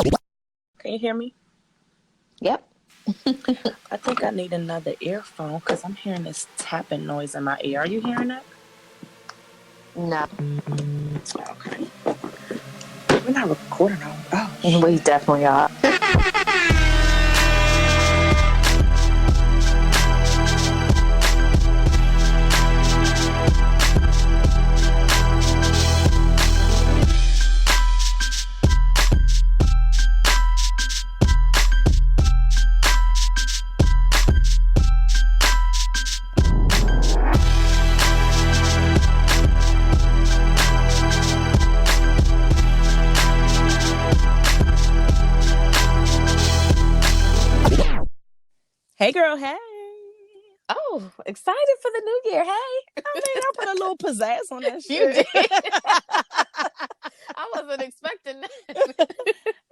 Can you hear me? Yep. I think I need another earphone because I'm hearing this tapping noise in my ear. Are you hearing it? No. Okay. We're not recording on. Oh, We definitely are. hey, girl. Hey. Oh, excited for the new year. Hey. I mean, I put a little pizzazz on that shit. You did. I wasn't expecting that.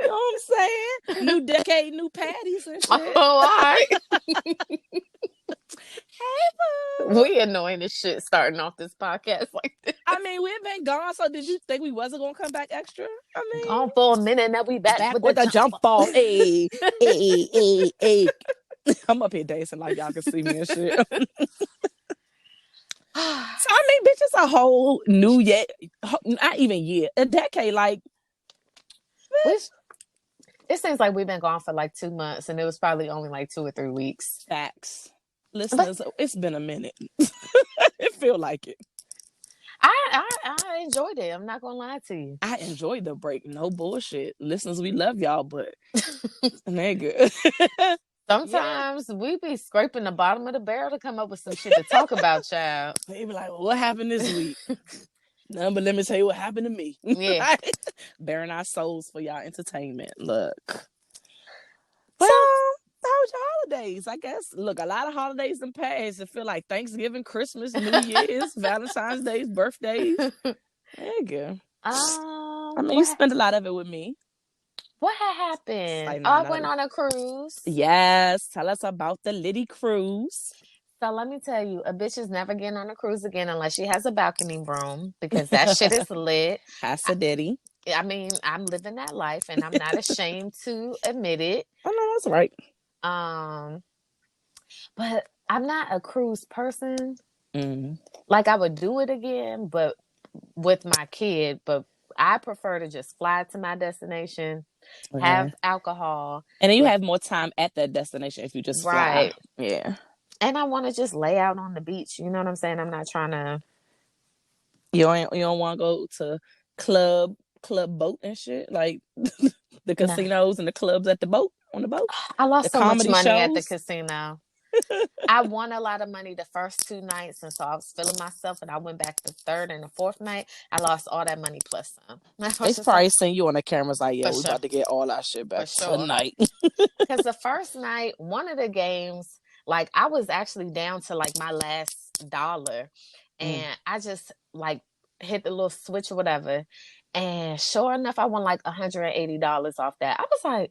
You know what I'm saying? New decade, new patties and shit. Oh, all right. Hey, boo. We annoying as shit starting off this podcast like this. I mean, we've been gone, so did you think we wasn't going to come back extra? I mean, Gone for a minute, now we back with the jump ball. Hey, hey, hey, hey. I'm up here dancing like y'all can see me and shit. So, I mean, bitch, it's a whole new year, not even year, a decade. Like, it seems like we've been gone for like 2 months, and it was probably only like 2 or 3 weeks. facts. Listeners, it's been a minute. It feel like it. I enjoyed it. I'm not gonna lie to you. I enjoyed the break. No bullshit. Listeners, we love y'all, but nigga. Sometimes we be scraping the bottom of the barrel to come up with some shit to talk about, child. They be like, well, what happened this week? No, but let me tell you what happened to me. Yeah. Bearing our souls for y'all entertainment. Look. Well, how was your holidays? I guess, look, a lot of holidays in past. It feel like Thanksgiving, Christmas, New Year's, Valentine's Days, birthdays. Nigga. I mean, you spent a lot of it with me. What had happened? Like, I went on a cruise. Yes. Tell us about the Liddy cruise. So let me tell you, a bitch is never getting on a cruise again unless she has a balcony room, because that shit is lit. Hasadiddy. I mean, I'm living that life and I'm not ashamed to admit it. Oh, no, that's right. But I'm not a cruise person. Mm. Like, I would do it again, but with my kid. But I prefer to just fly to my destination, have alcohol. And then you have more time at that destination if you just fly. Yeah. And I want to just lay out on the beach. You know what I'm saying? I'm not trying to. You don't want to go to club boat and shit, like the casinos and the clubs at the boat on the boat. I lost so much money at the casino. I won a lot of money the first 2 nights, and so I was feeling myself. And I went back the third and the fourth night. I lost all that money plus some. They probably seen you on the cameras like, yeah, we about to get all our shit back tonight. Because the first night, one of the games, like, I was actually down to like my last $1, and I just like hit the little switch or whatever, and sure enough, I won like $180 off that. I was like,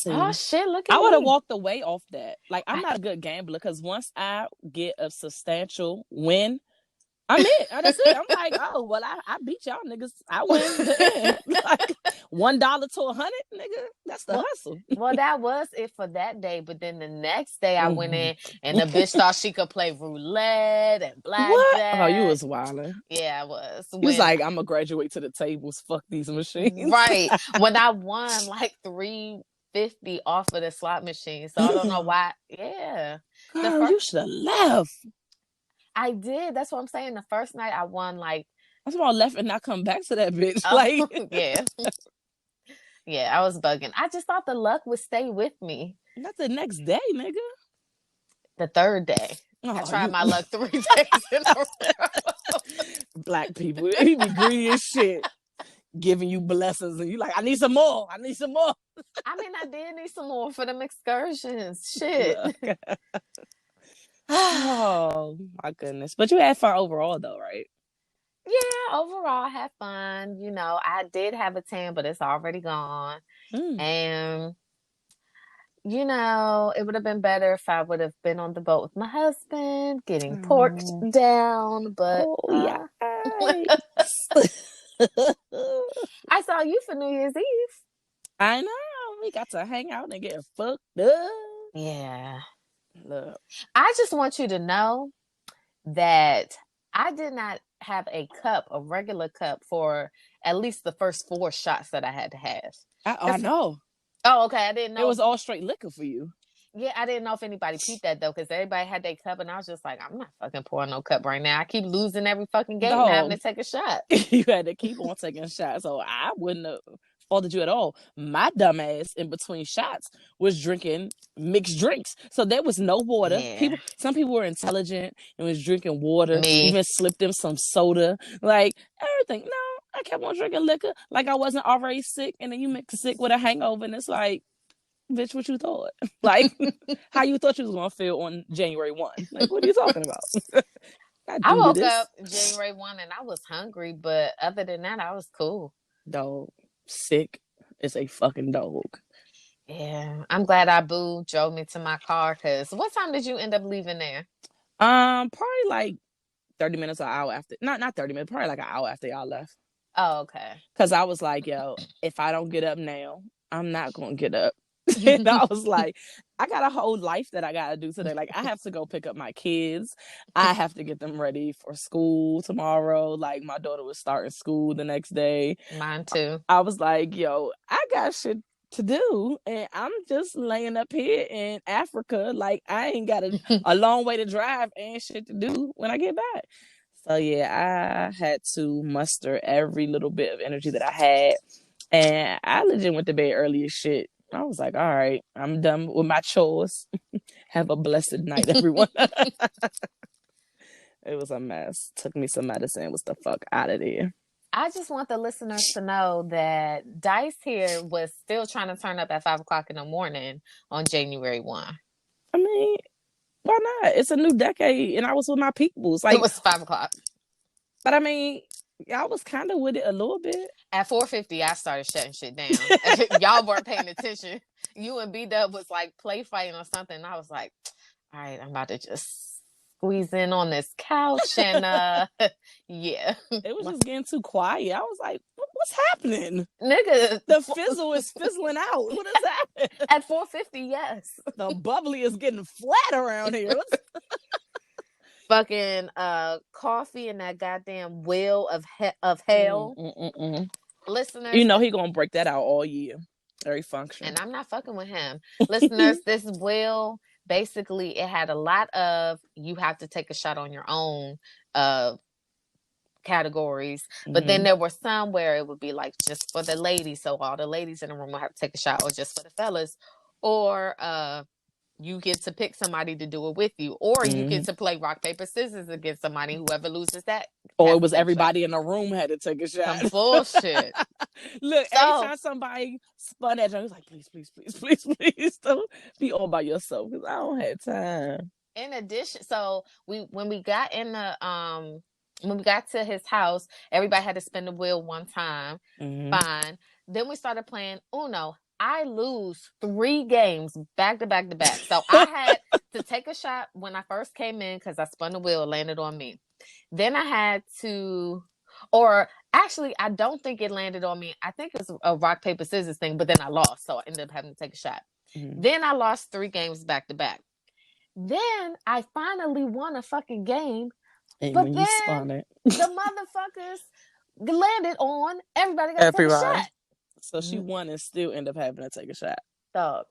oh shit, look at me. I would have walked away off that. Like, I'm not a good gambler, because once I get a substantial win, I'm it. That's it. I'm like, oh, well, I beat y'all niggas. I win the end. Like, $1 to $100, nigga. That's the hustle. Well, that was it for that day. But then the next day I went in, and the bitch thought she could play roulette and blackjack. What? Oh, you was wilding. Yeah, I was. You was like, I'm gonna graduate to the tables. Fuck these machines. Right. When I won like $350 off of the slot machine. So I don't know why. Yeah. Girl, you should have left. I did. That's what I'm saying. The first night I won like. That's why I left and not come back to that bitch. Like, yeah. Yeah, I was bugging. I just thought the luck would stay with me. Not the next day, nigga. The third day. I tried my luck 3 days in a row. Black people, he be greedy as shit. Giving you blessings, and you like, I need some more. I need some more. I mean, I did need some more for them excursions. Shit. Oh my goodness. But you had fun overall though, right? Yeah, overall I had fun. You know, I did have a tan, but it's already gone. And you know, it would have been better if I would have been on the boat with my husband, getting porked down. But yeah. I saw you for New Year's Eve. I know. we got to hang out and get fucked up. Yeah. Look. I just want you to know that I did not have a regular cup, for at least the first 4 shots that I had to have. I know. Oh, okay. I didn't know. It was all straight liquor for you. Yeah, I didn't know if anybody peeped that though, because everybody had their cup, and I was just like, I'm not fucking pouring no cup right now. I keep losing every fucking game and having to take a shot. You had to keep on taking shots, so I wouldn't have faulted you at all. My dumb ass in between shots was drinking mixed drinks, so there was no water. Yeah. Some people were intelligent and was drinking water. Me. Even slipped them some soda, like everything. No, I kept on drinking liquor like I wasn't already sick, and then you mix sick with a hangover, and it's like, bitch, what you thought? Like, how you thought you was gonna feel on January 1? Like, what are you talking about? I woke up January 1 and I was hungry, but other than that, I was cool. Dog, sick is a fucking dog. Yeah, I'm glad our boo drove me to my car. Cause what time did you end up leaving there? Probably like 30 minutes or an hour after. Not 30 minutes. Probably like an hour after y'all left. Oh, okay. Cause I was like, yo, if I don't get up now, I'm not gonna get up. And I was like, I got a whole life that I gotta do today. Like, I have to go pick up my kids. I have to get them ready for school tomorrow. Like, my daughter was starting school the next day. Mine too. I was like, yo, I got shit to do, and I'm just laying up here in Africa. Like, I ain't got a long way to drive and shit to do when I get back. So yeah, I had to muster every little bit of energy that I had, and I legit went to bed early as shit. I was like, all right, I'm done with my chores. Have a blessed night, everyone. It was a mess. Took me some medicine. Was the fuck out of there. I just want the listeners to know that Dice here was still trying to turn up at 5 o'clock in the morning on January 1. I mean, why not? It's a new decade, and I was with my peoples. Like, it was 5 o'clock. But I mean, y'all was kind of with it a little bit. At 4:50, I started shutting shit down. Y'all weren't paying attention. You and B-Dub was like play fighting or something. And I was like, all right, I'm about to just squeeze in on this couch. And yeah. It was just getting too quiet. I was like, what's happening? Nigga. The fizzle is fizzling out. What is that? At 4:50, yes. The bubbly is getting flat around here. Fucking coffee and that goddamn wheel of hell. Listeners, you know he gonna break that out all year. Very functional. And I'm not fucking with him. Listeners, this wheel, basically it had a lot of you have to take a shot on your own categories, but then there were some where it would be like just for the ladies, so all the ladies in the room will have to take a shot, or just for the fellas, or you get to pick somebody to do it with you, or you get to play rock, paper, scissors against somebody. Whoever loses that. Or it was everybody in the room had to take a shot. Some bullshit. Look, every time somebody spun that, I was like, please, don't be all by yourself, because I don't have time. In addition, so when we got to his house, everybody had to spin the wheel one time. Fine. Then we started playing Uno. I lose 3 games back to back to back. So I had to take a shot when I first came in because I spun the wheel, landed on me. Then I had to, or actually, I don't think it landed on me. I think it was a rock, paper, scissors thing, but then I lost. So I ended up having to take a shot. Then I lost 3 games back to back. Then I finally won a fucking game. And but when then you spun it, the motherfuckers landed on everybody got to take a shot. So she won and still end up having to take a shot. Dog.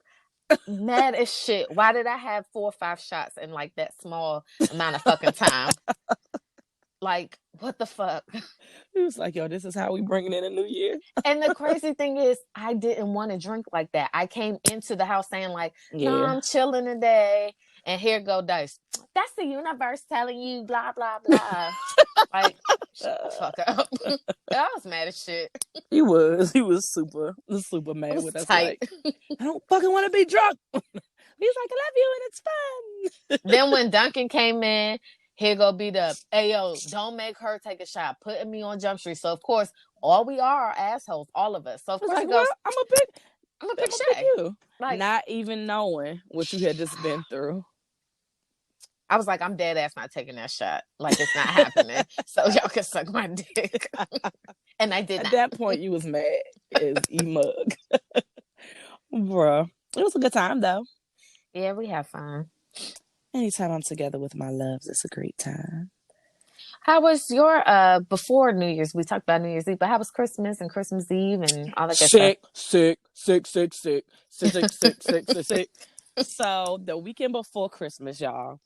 Mad as shit. Why did I have 4 or 5 shots in like that small amount of fucking time? Like, what the fuck? He was like, yo, this is how we bringing in a new year. And the crazy thing is, I didn't want to drink like that. I came into the house saying like, no, I'm chilling today. And here go Dice. That's the universe telling you blah, blah, blah. Like, shut the fuck up. I was mad as shit. He was super mad with us. Like, I don't fucking want to be drunk. He's like, I love you and it's fun. Then when Duncan came in, here go B-Dub. Hey, yo, don't make her take a shot. Putting me on Jump Street. So, of course, all we are assholes, all of us. So, of course, like, well, I'm a big Shay. You. Like, not even knowing what you had just been through. I was like, I'm dead ass not taking that shot. Like, it's not happening. So y'all can suck my dick. And I did not. At that point, you was mad as E-mug. Bruh. It was a good time though. Yeah, we have fun. Anytime I'm together with my loves, it's a great time. How was your before New Year's? We talked about New Year's Eve, but how was Christmas and Christmas Eve and all that good stuff? Sick, sick, sick, sick, sick, sick, sick, sick, sick, sick, sick. So the weekend before Christmas, y'all,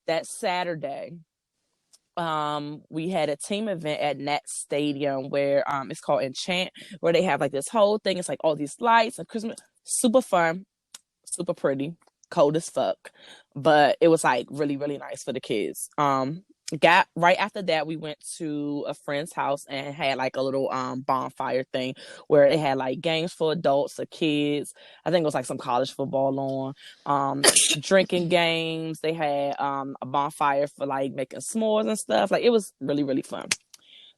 that Saturday, we had a team event at Nat Stadium where it's called Enchant, where they have like this whole thing. It's like all these lights and Christmas, super fun, super pretty, cold as fuck, but it was like really really nice for the kids. Got right after that, we went to a friend's house and had like a little bonfire thing where it had like games for adults or kids. I think it was like some college football on, drinking games. They had a bonfire for like making s'mores and stuff. Like it was really really fun.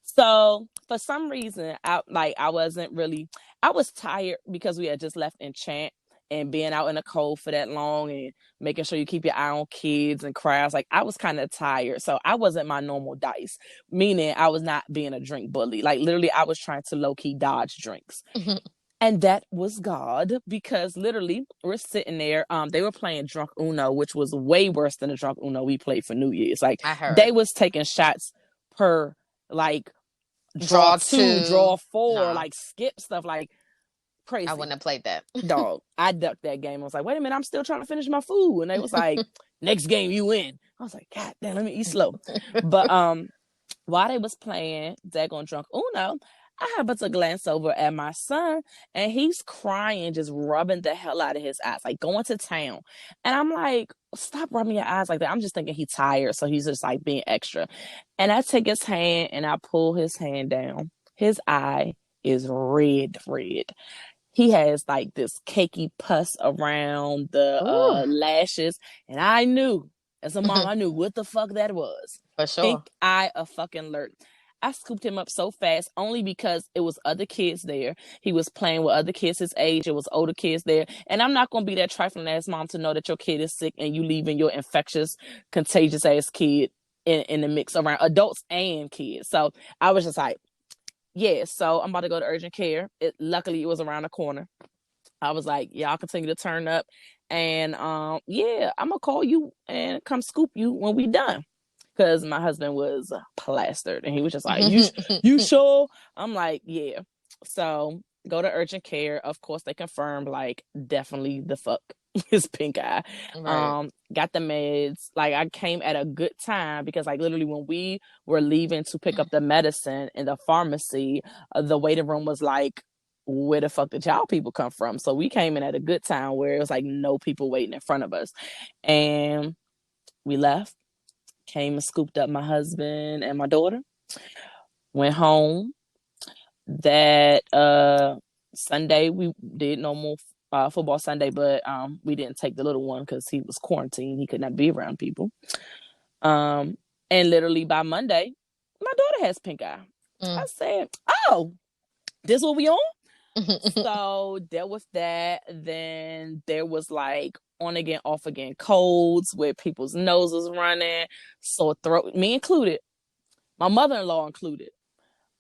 So for some reason, I wasn't really. I was tired because we had just left Enchant and being out in the cold for that long and making sure you keep your eye on kids and crowds. Like I was kind of tired, so I wasn't my normal dice. Meaning I was not being a drink bully. Like literally, I was trying to low key dodge drinks. And that was God, because literally we're sitting there. They were playing Drunk Uno, which was way worse than the Drunk Uno we played for New Year's. Like I they heard. was taking shots per like draw Draw 2, two. draw 4, Nah, like skip stuff, like I crazy. wouldn't have played that. Dog, I ducked that game. I was like, wait a minute, I'm still trying to finish my food. And they was like, next game you win. I was like, God damn, let me eat slow. But while they was playing daggone Drunk Uno, I happened to glance over at my son and he's crying, just rubbing the hell out of his eyes, like going to town. And I'm like, stop rubbing your eyes like that. I'm just thinking he's tired, so he's just like being extra. And I take his hand and I pull his hand down. His eye is red, red. He has like this cakey pus around the Ooh, lashes. And I knew, as a mom, I knew what the fuck that was. for sure. Pink eye of fucking alert. I scooped him up so fast only because it was other kids there. He was playing with other kids his age. It was older kids there. And I'm not going to be that trifling ass mom to know that your kid is sick and you leaving your infectious, contagious ass kid in the mix around adults and kids. So I was just like, yeah, so I'm about to go to urgent care. Luckily, it was around the corner. I was like, y'all continue to turn up. And yeah, I'm going to call you and come scoop you when we done. Because my husband was plastered. And he was just like, you sure? I'm like, yeah. So go to urgent care. Of course, they confirmed, like, definitely the fuck his pink eye. Right. Got the meds. Like, I came at a good time because, like, literally when we were leaving to pick up the medicine in the pharmacy, the waiting room was like, where the fuck did y'all people come from? So we came in at a good time where it was like no people waiting in front of us. And we left, came and scooped up my husband and my daughter, went home. That Sunday we did normal football Sunday, but we didn't take the little one because he was quarantined. He could not be around people. And literally by Monday, my daughter has pink eye. I said, oh, this what we on? So there was that. Then there was like on again, off again colds where people's noses running, sore throat, me included, my mother-in-law included,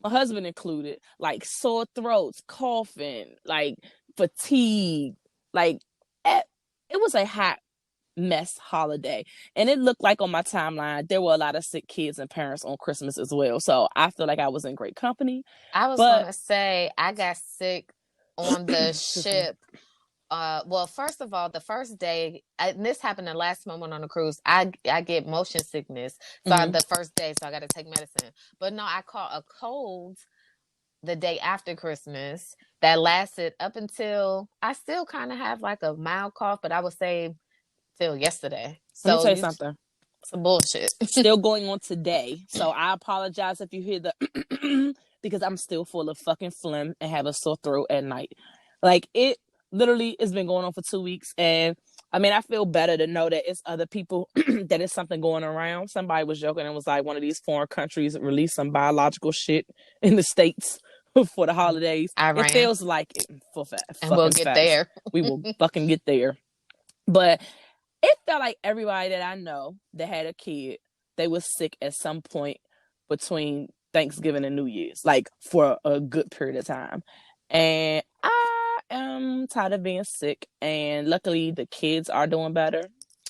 my husband included, like sore throats, coughing, like fatigue, like it was a hot mess holiday. And it looked like on my timeline there were a lot of sick kids and parents on Christmas as well. So I feel like I was in great company. I was But gonna say I got sick on the ship. Well, first of all, the first day, and this happened the last moment on the cruise. I get motion sickness, so the first day, so I got to take medicine. But no, I caught a cold the day after Christmas that lasted up until I still kind of have like a mild cough, but I would say till yesterday. let me So tell you you something. some bullshit. Still going on today. So I apologize if you hear the because I'm still full of fucking phlegm and have a sore throat at night. Like it literally has been going on for 2 weeks. And I mean, I feel better to know that it's other people that it's something going around. Somebody was joking and was like, one of these foreign countries released some biological shit in the States for the holidays. It Iran, feels like it for and we'll fucking get facts. there. We will fucking get there. But it felt like everybody that I know that had a kid, they was sick at some point between Thanksgiving and New Year's, like for a good period of time. And I am tired of being sick, and luckily the kids are doing better.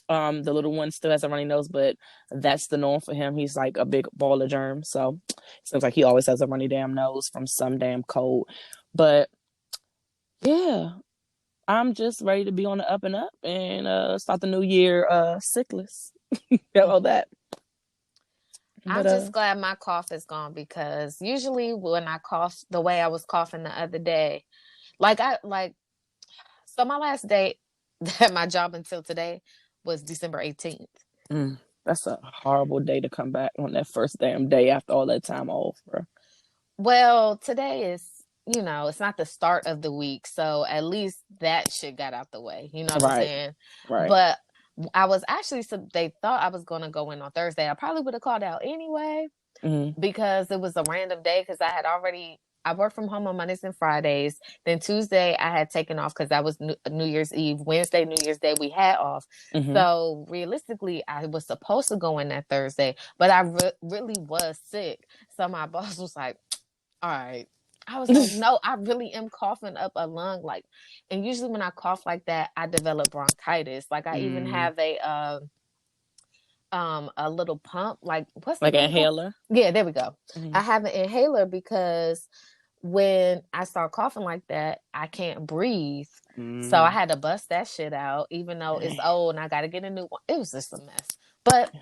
The little one still has a runny nose, but that's the norm for him. He's like a big ball of germs, so it seems like he always has a runny damn nose from some damn cold. But yeah, I'm just ready to be on the up and up and start the new year sickless. All that. I'm just glad my cough is gone, because usually when I cough the way I was coughing the other day, so my last day at my job until today was December 18th. That's a horrible day to come back on, that first damn day after all that time off, bro. Well, today is, it's not the start of the week, so at least that shit got out the way. You know what I'm saying? Right. But I was actually, so they thought I was going to go in on Thursday. I probably would have called out anyway, because it was a random day, because I work from home on Mondays and Fridays. Then Tuesday I had taken off because that was New Year's Eve. Wednesday, New Year's Day, we had off. So realistically, I was supposed to go in that Thursday, but I really was sick. So my boss was like, all right. I was like, no, I really am coughing up a lung. Like, and usually when I cough like that, I develop bronchitis. Like, I even have a little pump. Like, what's like an inhaler? Yeah, there we go. I have an inhaler because when I start coughing like that, I can't breathe. So I had to bust that shit out, even though it's old and I got to get a new one. It was just a mess. But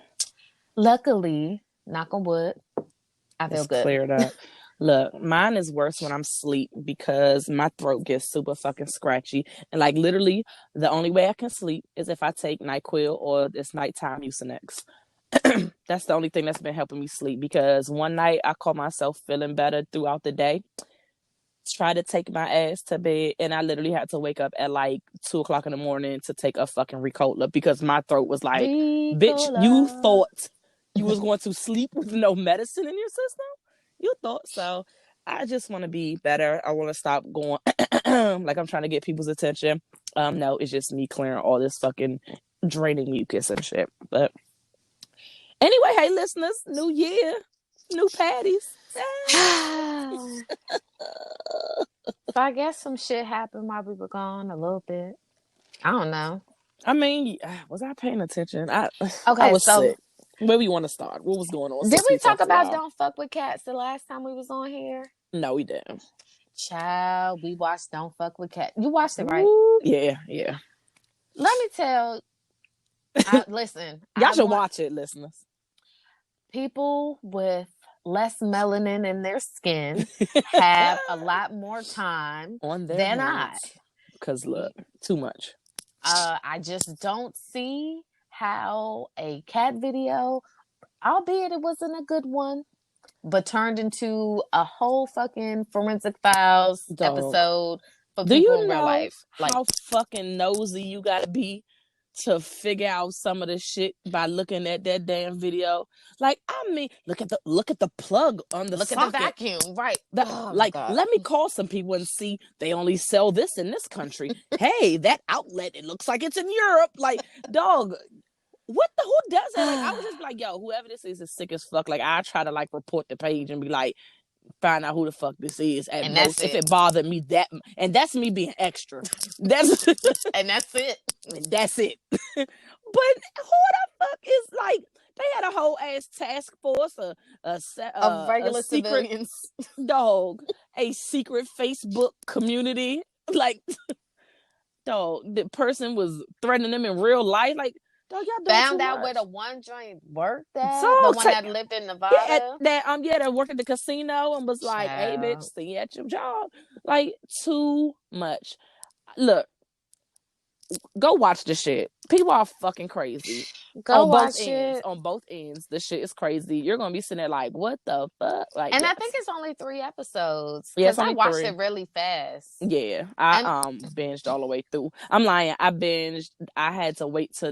luckily, knock on wood, I feel good. Cleared up. Look, mine is worse when I'm asleep because my throat gets super fucking scratchy. And like literally the only way I can sleep is if I take NyQuil or this nighttime Mucinex. That's the only thing that's been helping me sleep, because one night I caught myself feeling better throughout the day. Try to take my ass to bed, and I literally had to wake up at like 2:00 in the morning to take a fucking Ricola because my throat was like, bitch, you thought you was going to sleep with no medicine in your system? You thought so. I just want to be better. I want to stop going like I'm trying to get people's attention. No, it's just me clearing all this fucking draining mucus and shit. But anyway, hey listeners, new year, new patties. So I guess some shit happened while we were gone a little bit. I don't know. I mean, was I paying attention? I was sick. Where we want to start? What was going on? Did we talk about Don't Fuck with Cats the last time we was on here? No, we didn't. Child, we watched Don't Fuck with Cats. You watched it, right? Ooh, yeah. Let me tell. Listen, y'all should watch it, listeners. People with less melanin in their skin have a lot more time on their than hands. Because look, too much. I just don't see how a cat video, albeit it wasn't a good one, but turned into a whole fucking Forensic Files episode for people in real life. Like, how fucking nosy you gotta be to figure out some of the shit by looking at that damn video? Like, I mean, look at the plug on the socket. Look at the vacuum, right? Let me call some people and see they only sell this in this country. Hey, that outlet, it looks like it's in Europe. Like, dog, who does that? Like, I was just like, yo, whoever this is sick as fuck. Like, I try to like report the page and be like, find out who the fuck this is at and most, if it bothered me that, and that's me being extra. That's and that's it. That's it. But who the fuck is like? They had a whole ass task force, of regular civilians, dog, a secret Facebook community. Like, dog, the person was threatening them in real life. Like, dog, y'all found out where the one joint worked at. The one that lived in Nevada. That worked at the casino and was like, "Hey, bitch, see you at your job." Like, too much. Look, go watch the shit. People are fucking crazy. Go watch it. On both ends, the shit is crazy. You're gonna be sitting there like, "What the fuck?" Like, and I think it's only 3 episodes. Because I watched it really fast. Yeah, I binged all the way through. I'm lying. I binged. I had to wait to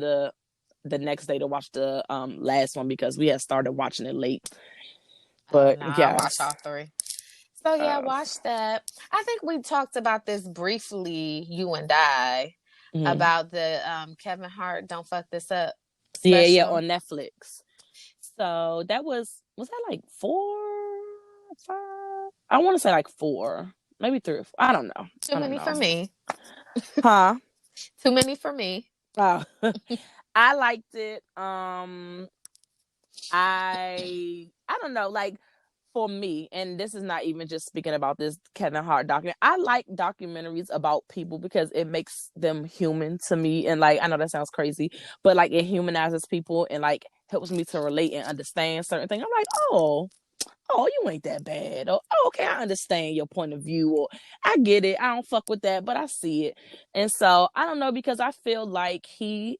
the next day to watch the last one because we had started watching it late. But I watched all 3. So yeah, watch that. I think we talked about this briefly, you and I, about the Kevin Hart Don't Fuck This Up special. Yeah, on Netflix. So that was that like 4, 5? I want to say like 4, maybe 3 or 4. I don't know. Too many for me. Huh? Too many for me. Oh. I liked it. I don't know, like for me, and this is not even just speaking about this Kevin Hart documentary. I like documentaries about people because it makes them human to me, and like I know that sounds crazy, but like it humanizes people and like helps me to relate and understand certain things. I'm like, oh, you ain't that bad. Or, oh, okay, I understand your point of view. Or I get it. I don't fuck with that, but I see it. And so I don't know, because I feel like he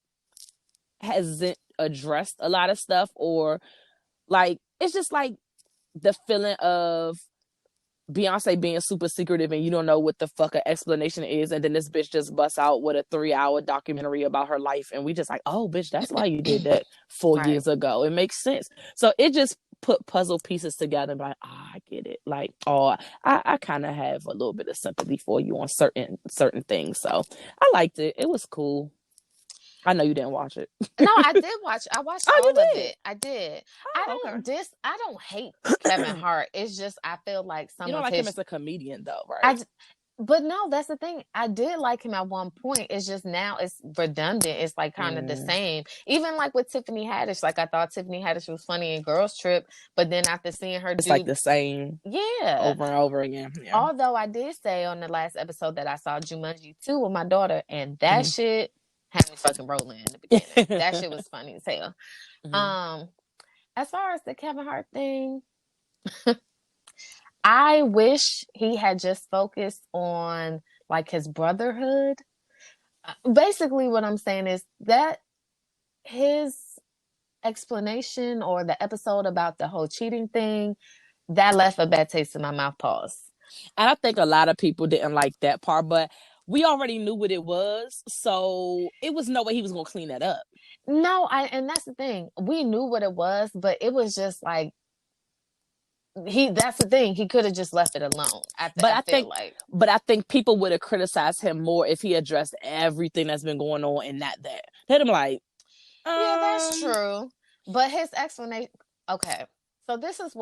hasn't addressed a lot of stuff, or like it's just like the feeling of Beyonce being super secretive and you don't know what the fuck an explanation is, and then this bitch just busts out with a 3-hour documentary about her life, and we just like, oh bitch, that's why you did that 4 years ago. It makes sense. So it just put puzzle pieces together and be like, I get it. Like, I kind of have a little bit of sympathy for you on certain things. So I liked it. It was cool. I know you didn't watch it. No, I did watch. I watched all of it. I did. Oh, okay. I don't hate Kevin Hart. It's just I feel like some You don't of like his. him as a comedian, though, right? But no, that's the thing. I did like him at one point. It's just now it's redundant. It's like kind of the same. Even like with Tiffany Haddish. Like I thought Tiffany Haddish was funny in Girls Trip, but then after seeing her, it's like the same. Yeah, over and over again. Yeah. Although I did say on the last episode that I saw Jumanji 2 with my daughter, and that shit had me fucking rolling in the beginning. That shit was funny as hell. As far as the Kevin Hart thing, I wish he had just focused on like his brotherhood. Basically, what I'm saying is that his explanation or the episode about the whole cheating thing, that left a bad taste in my mouth. Pause. And I think a lot of people didn't like that part, but we already knew what it was, so it was no way he was gonna clean that up. No, and that's the thing. We knew what it was, but it was just like that's the thing. He could have just left it alone. I think people would have criticized him more if he addressed everything that's been going on and not that. They'd be like, yeah, that's true. But his explanation. Okay, so this is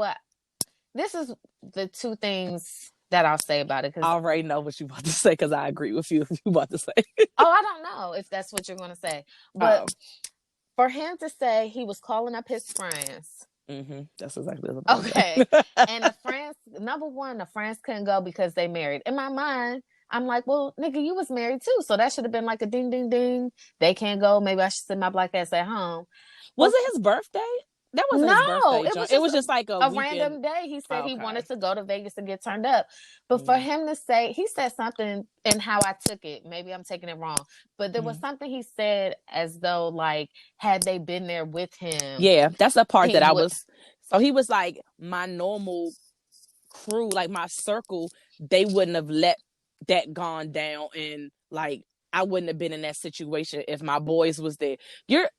the two things that I'll say about it. I already know what you're about to say because I agree with you. If you're about to say. Oh, I don't know if that's what you're going to say, but for him to say he was calling up his friends. That's exactly what I'm okay. And the friends, number one, the friends couldn't go because they married. In my mind, I'm like, well, nigga, you was married too, so that should have been like a ding, ding, ding. They can't go. Maybe I should send my black ass at home. Was it his birthday? That wasn't his birthday. It was just like a random day. He said he wanted to go to Vegas and get turned up. But for him to say, he said something in how I took it. Maybe I'm taking it wrong. But there was something he said as though like, had they been there with him. Yeah, that's the part that I was. So he was like, my normal crew, like my circle, they wouldn't have let that gone down, and like I wouldn't have been in that situation if my boys was there. You're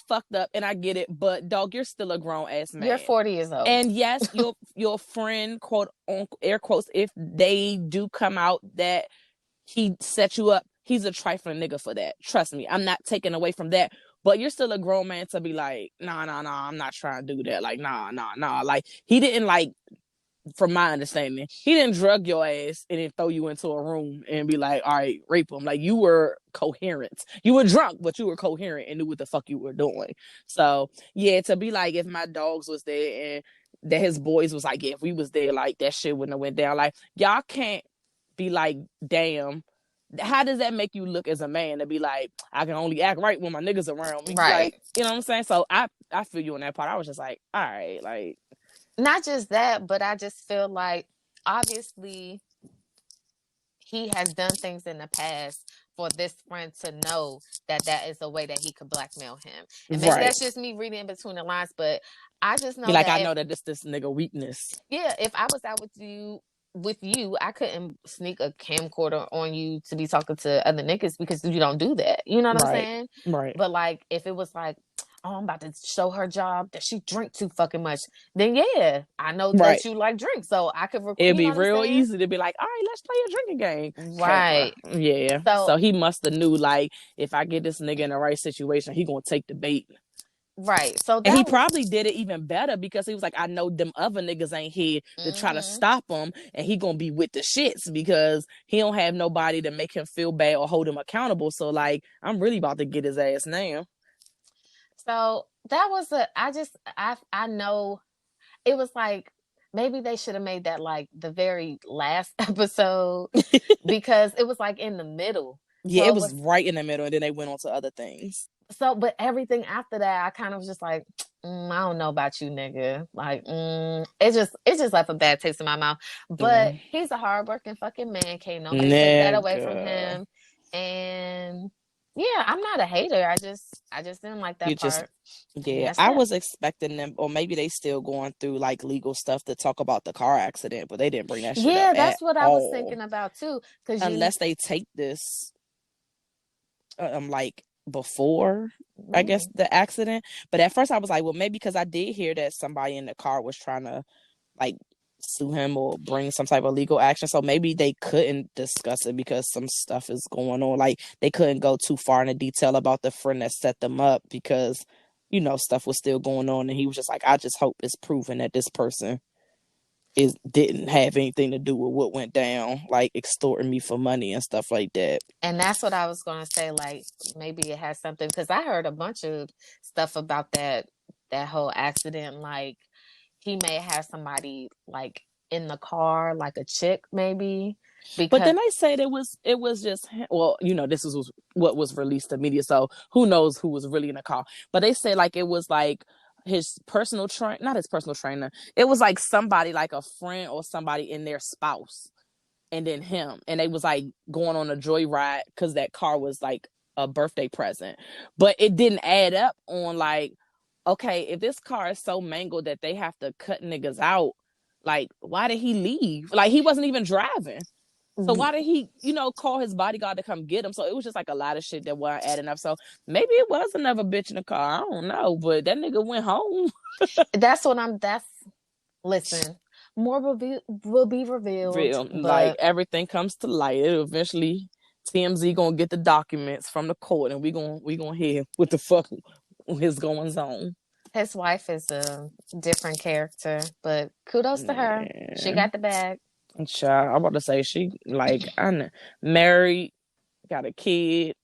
fucked up, and I get it, but dog, you're still a grown ass man. You're 40 years old, and yes, your friend, quote unquote, air quotes, if they do come out that he set you up, he's a trifling nigga for that. Trust me, I'm not taking away from that. But you're still a grown man to be like, nah, I'm not trying to do that. Like, nah. Like, he didn't like. From my understanding, he didn't drug your ass and then throw you into a room and be like, all right, rape him. Like, you were coherent. You were drunk, but you were coherent and knew what the fuck you were doing. So, yeah, to be like, if my dogs was there and that his boys was like, yeah, if we was there, like, that shit wouldn't have went down. Like, y'all can't be like, damn, how does that make you look as a man to be like, I can only act right when my niggas around me? Right. Like, you know what I'm saying? So, I feel you on that part. I was just like, all right, like, not just that, but I just feel like obviously he has done things in the past for this friend to know that is a way that he could blackmail him. And maybe that's just me reading in between the lines, but I just know I know that this nigga weakness. Yeah, if I was out with you, I couldn't sneak a camcorder on you to be talking to other niggas because you don't do that. You know what I'm saying? Right. But like, if it was like, oh, I'm about to show her job that she drink too fucking much, then yeah, I know that you like drink, so I could record. It'd be real easy to be like, all right, let's play a drinking game. Right. Yeah. So he must have knew, like, if I get this nigga in the right situation, he gonna take the bait. Right. So And he that was. probably did it even better because he was like, I know them other niggas ain't here to try to Mm-hmm. stop him, and he gonna be with the shits because he don't have nobody to make him feel bad or hold him accountable. So like, I'm really about to get his ass now. So that was I know it was like maybe they should have made that like the very last episode because it was like in the middle. Yeah, So it it was was right in the middle, and then they went on to other things. but everything after that, I kind of was just like, I don't know about you, nigga. Like, it just left a bad taste in my mouth. But Yeah, he's a hardworking fucking man. Can't nobody take that away from nigga. him. And yeah, I'm not a hater. I just didn't like You that just, part. And yeah, that's I it. was expecting them, or maybe they still going through like legal stuff to talk about the car accident, but they didn't bring that shit up Yeah, at that's what I was all. thinking about too. Cause Unless they take this, like before, I guess, mm, the accident. But at first I was like, well, maybe because I did hear that somebody in the car was trying to like sue him or bring some type of legal action. So maybe they couldn't discuss it because some stuff is going on. Like they couldn't go too far into detail about the friend that set them up because, stuff was still going on. And he was just like, I just hope it's proven that this person didn't have anything to do with what went down, like extorting me for money and stuff like that. and that's what I was gonna say. Like maybe it has something because I heard a bunch of stuff about that whole accident. Like he may have somebody like in the car, like a chick maybe, But because then they said it was just, well, this was what was released to media, so who knows who was really in the car. But they said like it was like his personal train, not his personal trainer. It was like somebody, like a friend or somebody in their spouse, and then him, and they was like going on a joyride because that car was like a birthday present. But it didn't add up on like, okay, if this car is so mangled that they have to cut niggas out, like why did he leave? Like he wasn't even driving. So why did he, call his bodyguard to come get him? So it was just like a lot of shit that wasn't adding up. So maybe it was another bitch in the car. I don't know, but that nigga went home. that's what I'm. That's listen. More will be revealed, Real, like but everything comes to light. It'll eventually, TMZ gonna get the documents from the court, and we gonna hear what the fuck is going on. his wife is a different character. But kudos to her. She Yeah, got the bag. child, I'm about to say she like married, got a kid.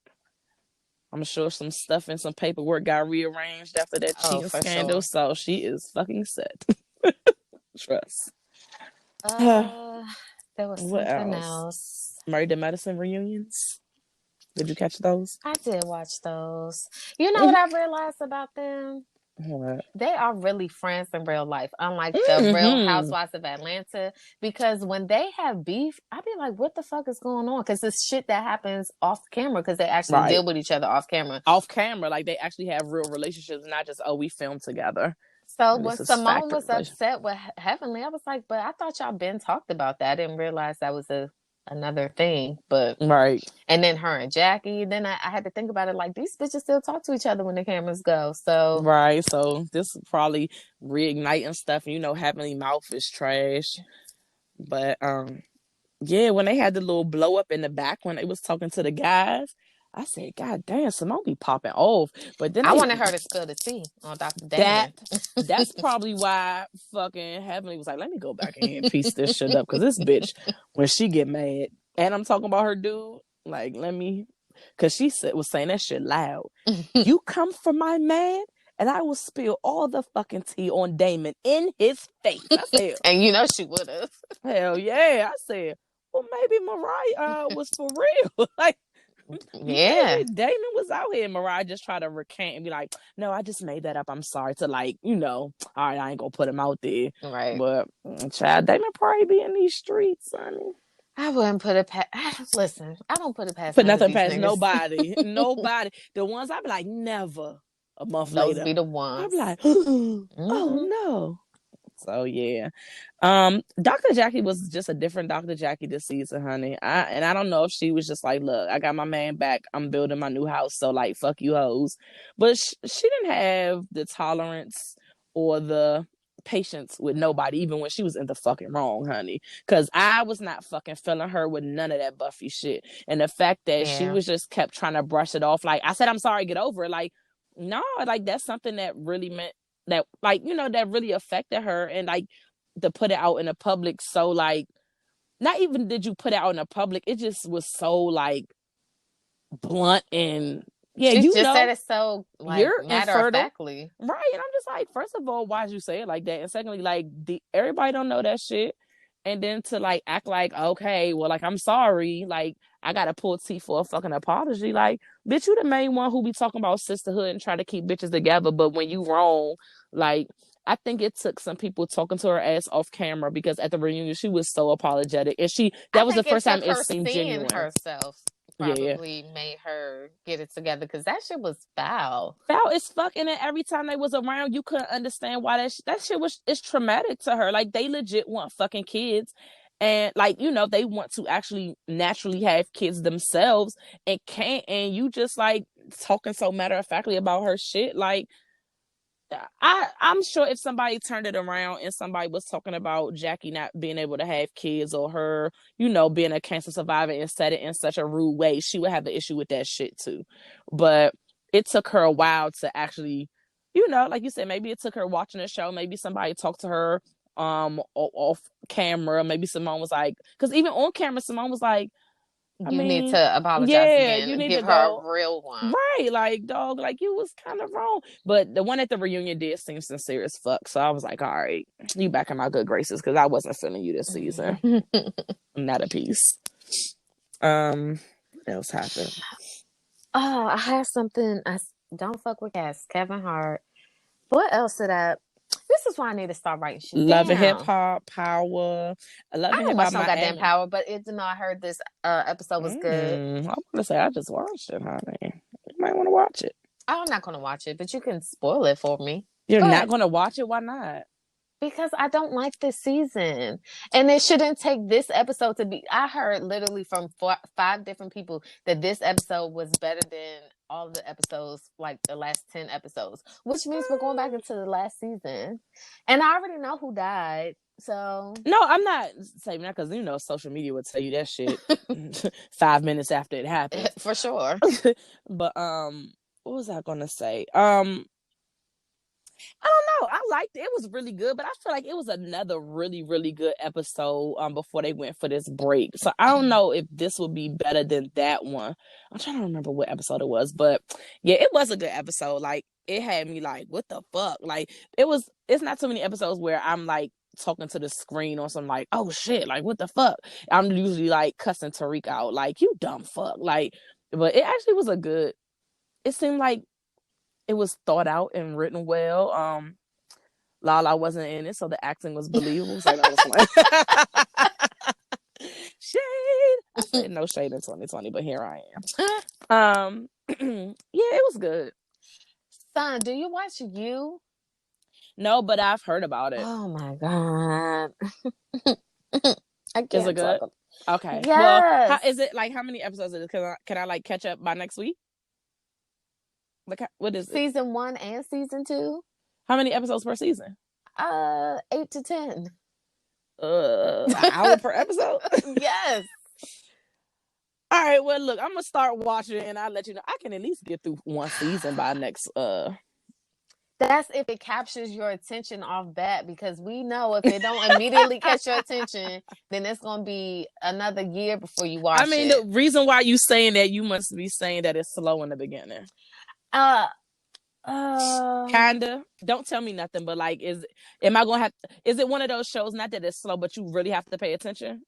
I'm sure some stuff and some paperwork got rearranged after that Oh, cheating for scandal, sure. so she is fucking set. Trust. Uh, there was What something else? else. Married to Medicine reunions. Did you catch those? I did watch those. You know what Mhm. I realized about them? What? They are really friends in real life, unlike the Real Mm-hmm. Housewives of Atlanta. Because when they have beef, I be like, what the fuck is going on? Because it's shit that happens off camera because they actually Right. deal with each other off camera. Off camera, like they actually have real relationships, not just, oh, we filmed together. So And when this is Simone factory was relation. upset with Heavenly, I was like, but I thought y'all been talked about that. I didn't realize that was another thing. But Right. and then her and Jackie, then I had to think about it like these bitches still talk to each other when the cameras go. So Right. So this is probably reigniting stuff. Heavenly Mouth is trash. But yeah, when they had the little blow up in the back when they was talking to the guys, I said, God damn, Simone be popping off. But then I wanted her to spill the tea on Dr. that Damon. that's probably why fucking Heavenly was like, let me go back in here and piece this shit up. Cause this bitch, when she get mad, and I'm talking about her dude, like let me, cause she was saying that shit loud. You come for my man, and I will spill all the fucking tea on Damon in his face. I said, And you know she would have. hell yeah. I said, well, maybe Mariah was for real. Like, Yeah. maybe Damon was out here. Mariah just tried to recant and be like, no, I just made that up. I'm sorry, to like, all right, I ain't gonna put him out there. Right. But child, Damon probably be in these streets, honey. I wouldn't put it past. Listen, I don't put it past Put none of nothing these past niggas. nobody. Nobody. The ones I be like, never. A month Those later, be the I ones. be like, oh Mm-hmm. no. So yeah. Dr. Jackie was just a different Dr. Jackie this season, honey. I don't know if she was just like, look, I got my man back. I'm building my new house, so like fuck you hoes. But she didn't have the tolerance or the patience with nobody, even when she was in the fucking wrong, honey. Cause I was not fucking feeling her with none of that Buffy shit. And the fact that she Yeah. was just kept trying to brush it off, like, I said I'm sorry, get over it. Like, No, like that's something that really meant that, like, that really affected her, and like to put it out in the public. So like, not even did you put it out in the public, it just was so like blunt and yeah, She just said it so like you're matter of infertile. factly. Right. And I'm just like, first of all, why'd you say it like that? And secondly, like, everybody don't know that shit. And then to like act like, okay, well, like, I'm sorry. Like, I got to pull teeth for a fucking apology. Like, bitch, you the main one who be talking about sisterhood and try to keep bitches together. But when you wrong, like, I think it took some people talking to her ass off camera, because at the reunion, she was so apologetic. And I that was the think it first time took it her seemed seeing genuine. herself Yeah. probably made her get it together, because that shit was foul. Foul as fuck. And then every time they was around, you couldn't understand why that shit was, it's traumatic to her. Like, they legit want fucking kids, and like, they want to actually naturally have kids themselves, and can't. And you just like talking so matter of factly about her shit. Like, I'm sure if somebody turned it around and somebody was talking about Jackie not being able to have kids, or her, being a cancer survivor, and said it in such a rude way, she would have an issue with that shit too. But it took her a while to actually, like you said, maybe it took her watching the show. Maybe somebody talked to her off camera. Maybe Simone was like, because even on camera, Simone was like, You need to apologize you again. need Give to her go. a real one. Right, like, dog, like, you was kind of wrong. But the one at the reunion did seem sincere as fuck. So I was like, all right, you back in my good graces, because I wasn't feeling you this season. Not a piece. What else happened? Oh, I had something. I don't fuck with cats. Kevin Hart. What else did I? This is why I need to start writing shit Love and Hip down. Hop, Power. Love I and don't Hip watch Hop, no goddamn Miami. Power, but I heard this episode was good. I want to say I just watched it, honey. You might want to watch it. I'm not gonna watch it, but you can spoil it for me. You're Go not ahead. going to watch it? Why not? Because I don't like this season. And it shouldn't take this episode to be. I heard literally from 5 different people that this episode was better than all the episodes, like the last 10 episodes, which means we're going back into the last season. And I already know who died. So. No, I'm not saying that, because, social media would tell you that shit 5 minutes after it happened. For sure. But, what was I going to say? I don't know. I liked it. It was really good, but I feel like it was another really, really good episode before they went for this break. So I don't know if this would be better than that one. I'm trying to remember what episode it was, but yeah, it was a good episode. Like, it had me like, what the fuck? Like, it's not too many episodes where I'm like talking to the screen or something like, oh shit, like, what the fuck? I'm usually like cussing Tariq out, like, you dumb fuck. Like, but it actually was it seemed like it was thought out and written well. Lala wasn't in it, so the acting was believable. So that was like shade. I said no shade in 2020, but here I am. Yeah, it was good. Son, do you watch You? No, but I've heard about it. Oh my god. I can't. Is it good? Okay. Yes. Well, how is it? Like, how many episodes is it? Can I like catch up by next week? Like, what is it? Season 1 and season 2. How many episodes per season? 8 to 10. An hour per episode? Yes. All right, well, look, I'm gonna start watching, and I'll let you know. I can at least get through one season by next. That's if it captures your attention off bat, because we know if it don't immediately catch your attention, then it's gonna be another year before you watch it. I mean, the reason why you saying that, you must be saying that it's slow in the beginning. Kinda. Don't tell me nothing, but like, is it one of those shows, not that it's slow, but you really have to pay attention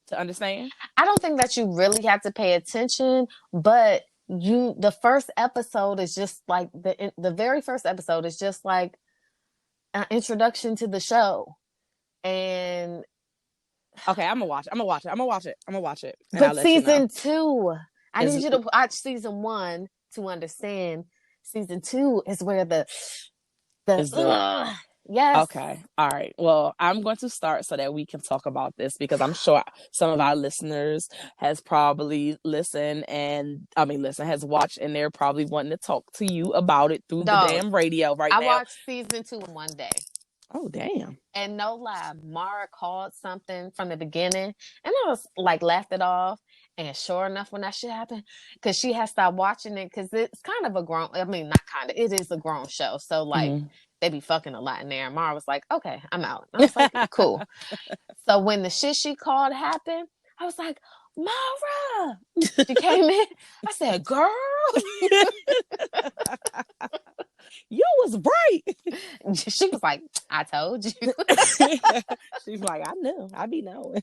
to understand? I don't think that you really have to pay attention, but the first episode is just like the very first episode is just like an introduction to the show. And okay, I'm gonna watch it. But season 2, I need you to watch season 1 to understand. Season 2 is where yes. Okay. All right. Well, I'm going to start so that we can talk about this, because I'm sure some of our listeners has probably has watched, and they're probably wanting to talk to you about it through the damn radio now. I watched season 2 in one day. Oh, damn. And no lie, Mara called something from the beginning, and I was like, laughed it off. And sure enough, when that shit happened, because she had stopped watching it, because it's kind of a grown, I mean, not kind of, it is a grown show. So, like, they be fucking a lot in there. And Mara was like, okay, I'm out. And I was like, cool. So when the shit she called happened, I was like, Mara. She came in. I said, girl. You was right. She was like, I told you. She's like, I knew. I be knowing.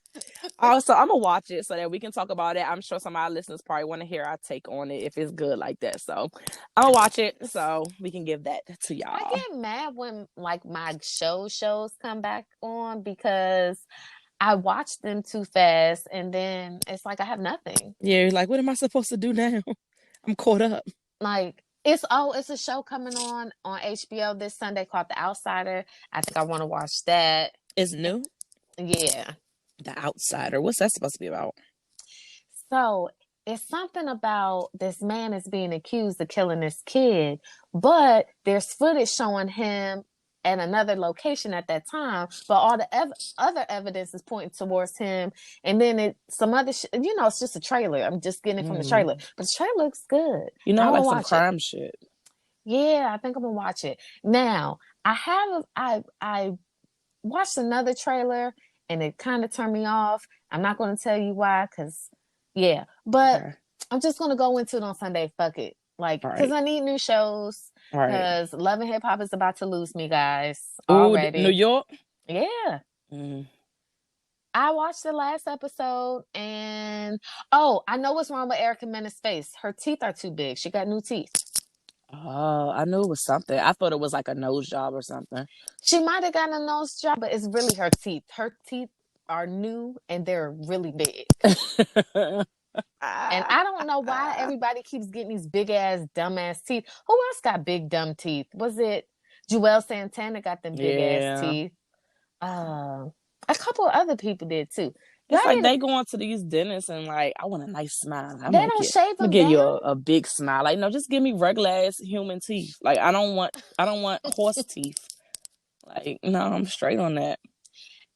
So I'm gonna watch it so that we can talk about it. I'm sure some of our listeners probably want to hear our take on it if it's good like that. So I'm gonna watch it so we can give that to y'all. I get mad when like my shows come back on because I watch them too fast and then it's like I have nothing. Yeah, like what am I supposed to do now? I'm caught up. Like it's a show coming on HBO this Sunday called The Outsider. I think I want to watch that. It's new? Yeah. The Outsider. What's that supposed to be about? So it's something about this man is being accused of killing this kid, but there's footage showing him at another location at that time, but all the other evidence is pointing towards him. And then some other it's just a trailer. I'm just getting it from the trailer, but the trailer looks good. You know, I like some crime shit. Yeah, I think I'm gonna watch it. Now I watched another trailer and it kind of turned me off. I'm not going to tell you why, but I'm just going to go into it on Sunday. Fuck it. Like, because I need new shows. Because Love and Hip Hop is about to lose me, guys. Already. New York? Yeah. I watched the last episode and, I know what's wrong with Erica Mena's face. Her teeth are too big. She got new teeth. Oh, I knew it was something. I thought it was like a nose job or something. She might have gotten a nose job, but it's really her teeth. Her teeth are new and they're really big. And I don't know why everybody keeps getting these big ass, dumb ass teeth. Who else got big, dumb teeth? Was it Joel Santana got them big ass teeth? A couple of other people did too. It's like they go to these dentists and like, I want a nice smile. They don't shave them. Give you a big smile. Like, no, just give me regular ass human teeth. Like, I don't want horse teeth. Like, no, I'm straight on that.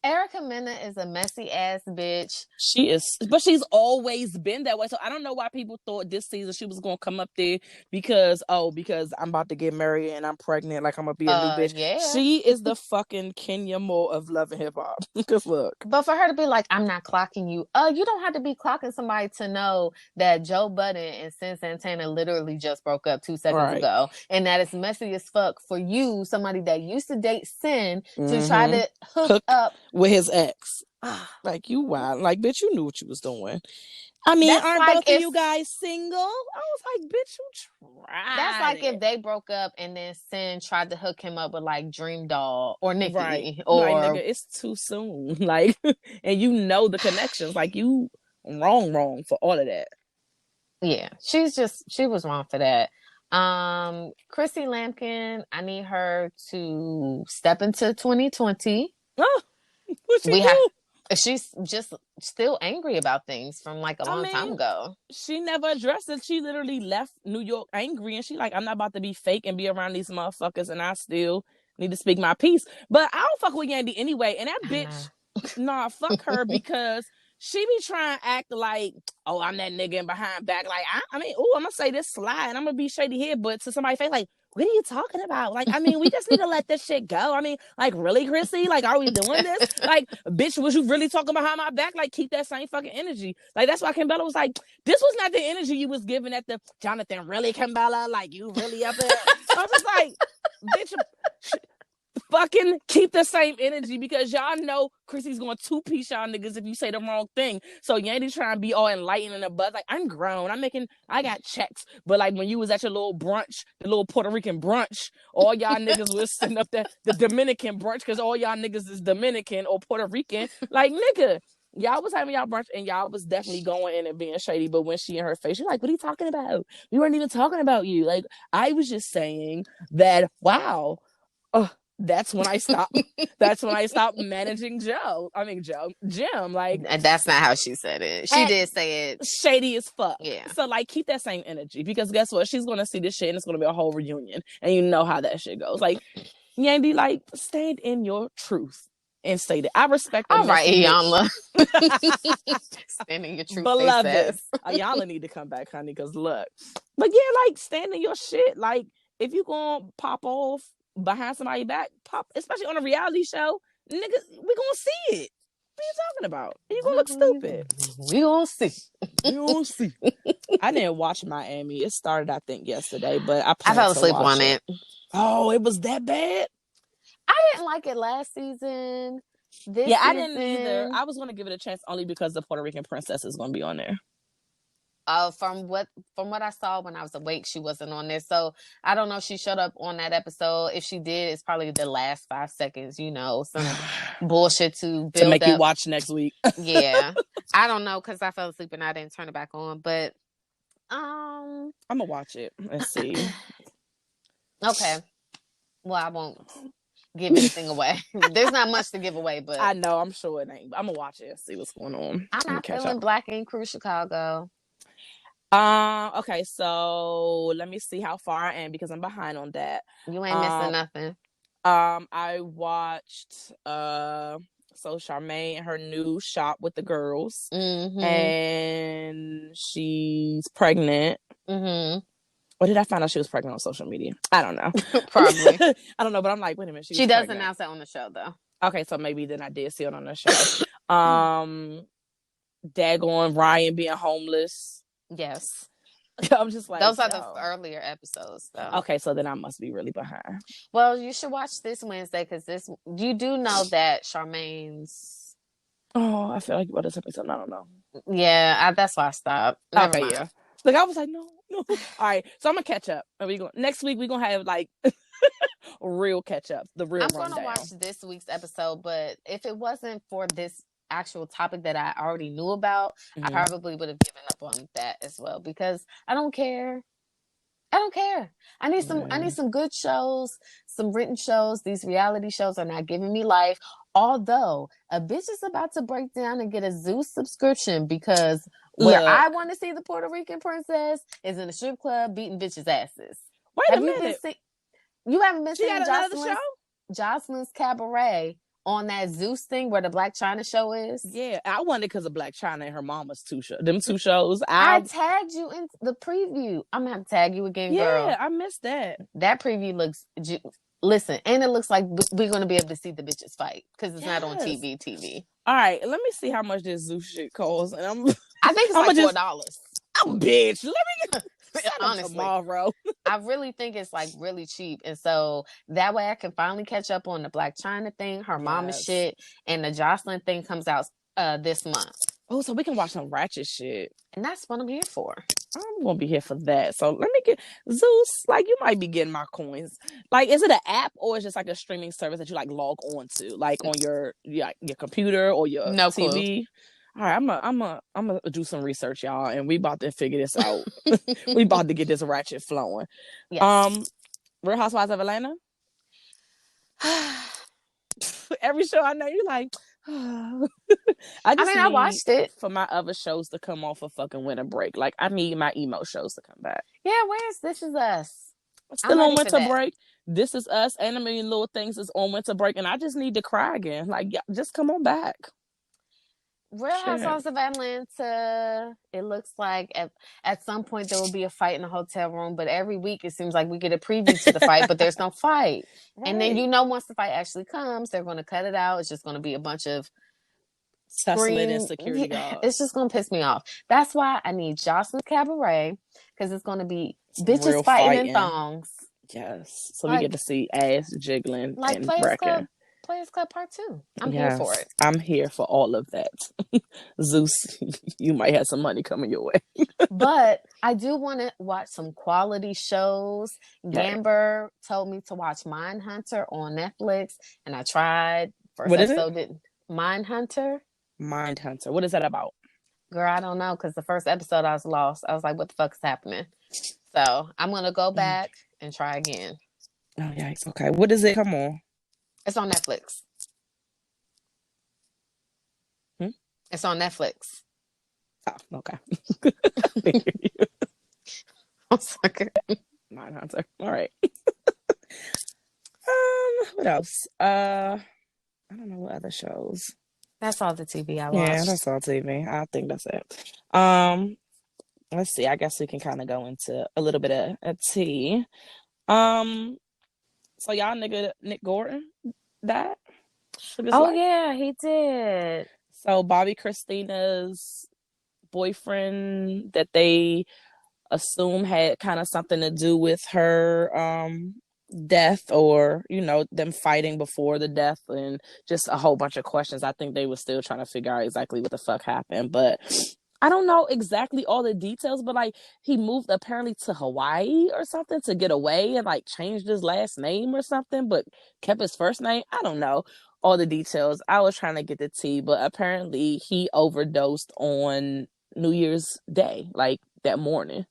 Erica Mena is a messy ass bitch. She is, but she's always been that way. So I don't know why people thought this season she was gonna come up there because I'm about to get married and I'm pregnant. Like I'm gonna be a new bitch. Yeah. She is the fucking Kenya Moore of Love and Hip Hop. Because look, but for her to be like, I'm not clocking you. You don't have to be clocking somebody to know that Joe Budden and Sin Santana literally just broke up 2 seconds ago, and that it's messy as fuck for you, somebody that used to date Sin, to try to hook up with his ex. Like, you wild. Like, bitch, you knew what you was doing. I mean, aren't both of you guys single? I was like, bitch, you tried. That's like if they broke up and then Sin tried to hook him up with like Dream Doll or Nicki. Right. Or like, nigga, it's too soon. Like, and you know the connections. Like, you wrong for all of that. Yeah. She was wrong for that. Chrissy Lampkin, I need her to step into 2020. Oh. What she do? She's just still angry about things from like a long time ago. She never addressed it. She literally left New York angry, and she like, I'm not about to be fake and be around these motherfuckers, and I still need to speak my piece. But I don't fuck with Yandy anyway, and that bitch, nah, fuck her because she be trying to act like, oh, I'm that nigga in behind back. Like, I'm gonna say this slide, and I'm gonna be shady here, but to somebody's face, like, what are you talking about? Like, I mean, we just need to let this shit go. I mean, like, really, Chrissy? Like, are we doing this? Like, bitch, was you really talking behind my back? Like, keep that same fucking energy. Like, that's why Kimbella was like, this was not the energy you was giving at the Jonathan, really, Kimbella? Like, you really up there? I was just like, bitch, fucking keep the same energy because y'all know Chrissy's going to two-piece y'all niggas if you say the wrong thing. So Yandy trying to be all enlightened and a buzz. Like, I'm grown. I got checks. But like when you was at your little brunch, the little Puerto Rican brunch, all y'all niggas was sitting up there, the Dominican brunch, because all y'all niggas is Dominican or Puerto Rican. Like, nigga, y'all was having y'all brunch and y'all was definitely going in and being shady. But when she in her face, you're like, what are you talking about? We weren't even talking about you. Like, I was just saying that, wow. That's when I stopped. That's when I stopped managing Jim. Like, and that's not how she said it. She did say it shady as fuck. Yeah. So like, keep that same energy because guess what? She's gonna see this shit and it's gonna be a whole reunion, and you know how that shit goes. Like, Yandy, like, stand in your truth. instated. I respect a All right, messy bitch. Iyanla. Standing your truth face Beloved, ass. Ayala need to come back, honey. Cause look, but yeah, like standing your shit. Like if you gonna pop off behind somebody back, pop, especially on a reality show, nigga, we gonna see it. What are you talking about? You gonna look stupid. We gonna see. We gonna see. I didn't watch Miami. It started, I think, yesterday, but I I plan fell to asleep watch on it. it. Oh, it was that bad? I didn't like it last season. This I season, didn't either. I was gonna give it a chance only because the Puerto Rican princess is gonna be on there. from what I saw when I was awake, she wasn't on there. So I don't know if she showed up on that episode. If she did, it's probably the last 5 seconds, some bullshit to build make up. You watch next week. Yeah. I don't know, because I fell asleep and I didn't turn it back on. But I'm gonna watch it. Let's see. Okay. Well, I won't give anything away. There's not much to give away, but I know, I'm sure it ain't. I'm gonna watch it and see what's going on. I'm not feeling Black Ink Crew Chicago. Okay, so let me see how far I am because I'm behind on that. You ain't missing nothing. I watched so Charmaine and her new shop with the girls, and she's pregnant. Or did I find out she was pregnant on social media? I don't know. Probably. I don't know, but I'm like, wait a minute. She does announce that on the show, though. Okay, so maybe then I did see it on the show. Daggone Ryan being homeless. Yes. I'm just like, those are the earlier episodes, though. Okay, so then I must be really behind. Well, you should watch this Wednesday because you do know that Charmaine's. Oh, I feel like you about to tell me something I don't know. Yeah, that's why I stopped. Never mind. Yeah. Like I was like, no. All right, so I'm gonna catch up. Next week we're gonna have like real catch up. I'm gonna watch this week's episode, but if it wasn't for this actual topic that I already knew about, I probably would have given up on that as well because I don't care. I need some good shows, some written shows. These reality shows are not giving me life. Although a bitch is about to break down and get a Zeus subscription because where I want to see the Puerto Rican princess is in a strip club beating bitches' asses. Wait a minute. You haven't been seeing show? Jocelyn's Cabaret on that Zeus thing where the Black China show is? Yeah, I wondered because of Black China and her mama's them two shows. I tagged you in the preview. I'm going to have to tag you again, girl. Yeah, I missed that. That preview looks... Listen, and it looks like we're going to be able to see the bitches fight because it's not on TV. All right, let me see how much this Zeus shit costs. And I think it's like $4. Oh, bitch. Let me get honestly tomorrow. I really think it's like really cheap. And so that way I can finally catch up on the Black China thing, her mama shit, and the Jocelyn thing comes out this month. Oh, so we can watch some ratchet shit. And that's what I'm here for. I'm gonna be here for that. So let me get Zeus. Like you might be getting my coins. Like, is it an app or is it just like a streaming service that you like log on to, like on your computer or your TV? Clue. All right, I'm gonna do some research, y'all, and we about to figure this out. We about to get this ratchet flowing. Yes. Real Housewives of Atlanta. Every show I know, you're like. I watched it for my other shows to come off a fucking winter break. Like I need my emo shows to come back. Yeah, where's This Is Us? Still on winter break. This Is Us and A Million Little Things is on winter break, and I just need to cry again. Like, just come on back. Real Housewives of Atlanta. It looks like at some point there will be a fight in a hotel room, but every week it seems like we get a preview to the fight, but there's no fight. Right. And then once the fight actually comes, they're going to cut it out. It's just going to be a bunch of tussling and security guards. It's just going to piss me off. That's why I need Jocelyn Cabaret because it's going to be bitches fighting in thongs. Yes, so we get to see ass jiggling and wrecking. Players Club Part 2. I'm here for it. I'm here for all of that. Zeus, you might have some money coming your way. But I do want to watch some quality shows. Gamber told me to watch Mindhunter on Netflix, and I tried. First episode didn't. Mindhunter. What is that about? Girl, I don't know, because the first episode I was lost. I was like, what the fuck is happening? So I'm going to go back and try again. Oh, yikes. Okay. What does it come on? It's on Netflix. It's on Netflix. Oh, okay. I'm sorry. Mindhunter. All right. What else? I don't know what other shows. That's all the TV I Yeah, watched. that's all TV. I think that's it. Let's see. I guess we can kind of go into a little bit of a tea. Um, so y'all nigga Nick Gordon died, took his Oh life. yeah, he did. So Bobby Christina's boyfriend that they assume had kind of something to do with her death, or them fighting before the death, and just a whole bunch of questions. I think they were still trying to figure out exactly what the fuck happened, but I don't know exactly all the details. But like, he moved apparently to Hawaii or something to get away, and like changed his last name or something, but kept his first name. I don't know all the details. I was trying to get the tea, but apparently he overdosed on New Year's Day, like that morning,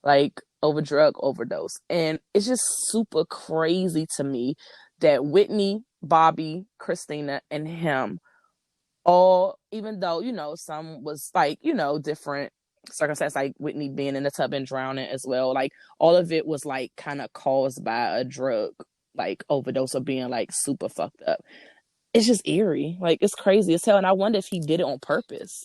like over drug overdose. And it's just super crazy to me that Whitney, Bobby, Christina, and him all, even though, some was like, different circumstances, like Whitney being in the tub and drowning as well. Like, all of it was like kind of caused by a drug, like overdose, or being like super fucked up. It's just eerie. Like, it's crazy as hell. And I wonder if he did it on purpose.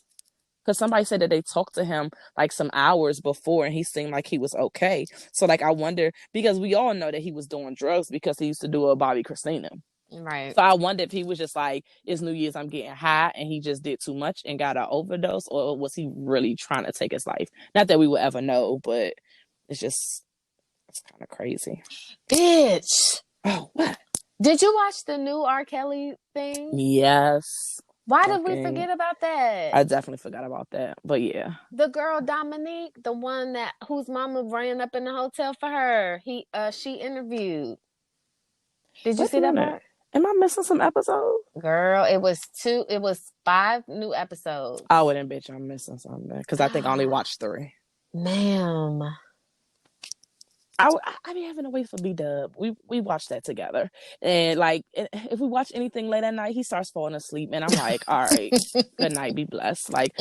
Because somebody said that they talked to him like some hours before and he seemed like he was okay. So like, I wonder, because we all know that he was doing drugs because he used to do a Bobby Christina. Right. So I wonder if he was just like, it's New Year's, I'm getting high, and he just did too much and got an overdose, or was he really trying to take his life? Not that we will ever know, but it's kind of crazy. Bitch. Oh, what? Did you watch the new R. Kelly thing? Yes. Why did we forget about that? I definitely forgot about that, but yeah. The girl Dominique, the one whose mama ran up in the hotel for her, she interviewed. Did you see that part? Am I missing some episodes? Girl, it was 5 new episodes. I wouldn't, bitch, I'm missing something because I think I only watched 3. Ma'am. I be having to wait for B-Dub. We watched that together, and like, if we watch anything late at night, he starts falling asleep, and I'm like, all right, good night, be blessed. Like,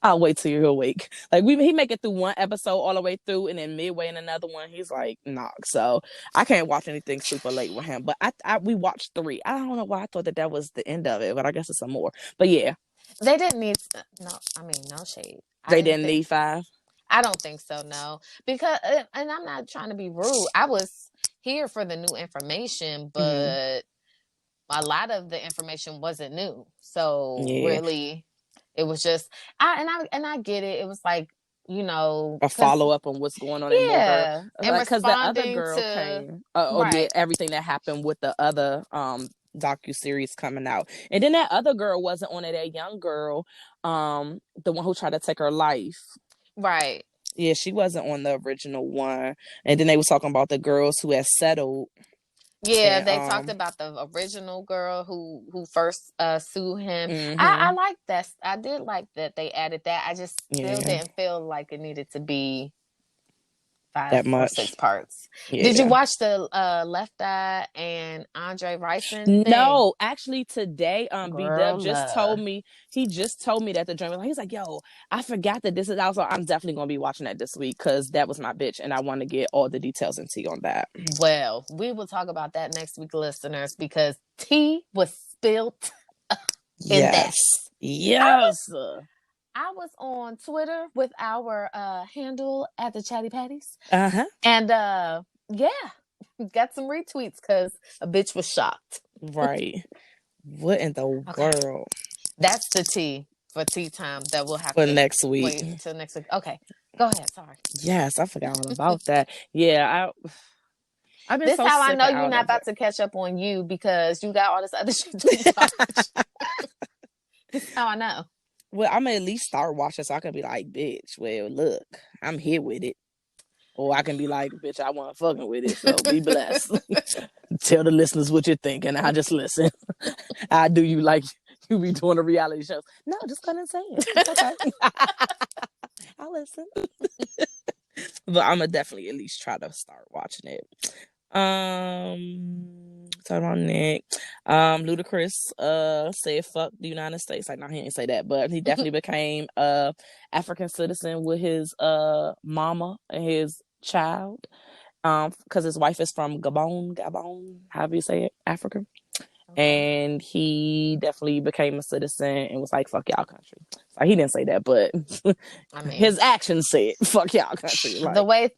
I'll wait till you're awake. Like, he make it through one episode all the way through, and then midway in another one, he's like, knock. So I can't watch anything super late with him. But we watched 3. I don't know why I thought that was the end of it, but I guess it's some more. But yeah, they didn't need no shade. They didn't need 5. I don't think so, no. Because, and I'm not trying to be rude, I was here for the new information, but a lot of the information wasn't new. So really, it was just, I get it. It was like, a follow up on what's going on in Mocha. And because the other girl came, right. Everything that happened with the other docu-series coming out, and then that other girl wasn't on it. That young girl, the one who tried to take her life. Right. Yeah, she wasn't on the original one. And then they was talking about the girls who had settled. Yeah, they talked about the original girl who first sued him. I like that. I did like that they added that. I just still didn't feel like it needed to be 5 or 6 parts. Yeah. Did you watch the Left Eye and Andre Rison thing? No, actually today, B-Dub just told me. He just told me that the joint was like, he's like, yo, I forgot that this is out, so I'm definitely gonna be watching that this week because that was my bitch, and I want to get all the details and tea on that. Well, we will talk about that next week, listeners, because tea was spilled in that. Yes. I was on Twitter with our handle at the Chatty Patties. And got some retweets because a bitch was shocked. Right. What in the world? That's the tea for tea time that we'll have for next week. Wait till next week. Okay. Go ahead. Sorry. Yes, I forgot all about that. Yeah, I've been this so how sick I know of you're not about to catch up on you because you got all this other shit to watch. This is how I know. Well, I'm gonna at least start watching so I can be like, bitch, well, look, I'm here with it. Or I can be like, bitch, I wasn't fucking with it, so be blessed. Tell the listeners what you think, and I just listen. I do you like you be doing the reality shows. No, just go and say it. It's okay. I'll listen. But I'm gonna definitely at least try to start watching it. Talking about Nick. Ludacris said fuck the United States. Like, no, he didn't say that, but he definitely became a African citizen with his mama and his child. Because his wife is from Gabon, however you say it, Africa. Okay. and he definitely became a citizen and was like, "Fuck y'all country." Like he didn't say that, but I mean, his actions said, "Fuck y'all country." the Like, way.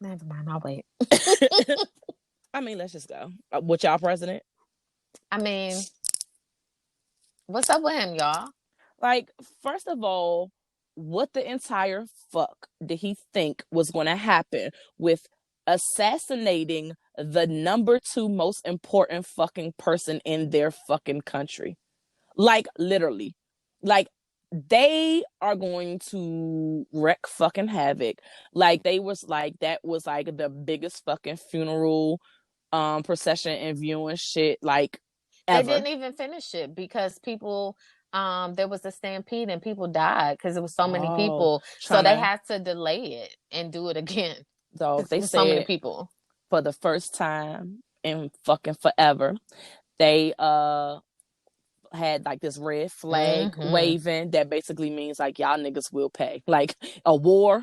Never mind. I'll wait. I mean, let's just go. What y'all president? I mean, what's up with him, y'all? Like, first of all, what the entire fuck did he think was going to happen with assassinating the number two most important fucking person in their fucking country? Like, literally. Like, they are going to wreak fucking havoc. Like, they was like, that was like the biggest fucking funeral procession and viewing shit like They ever. didn't even finish it because people. There was a stampede and people died because it was so many people. So Trying they to had to delay it and do it again dog. because it They was so many said people. for the first time in fucking forever, they had like this red flag Mm-hmm. waving that basically means like y'all niggas will pay. Like a war,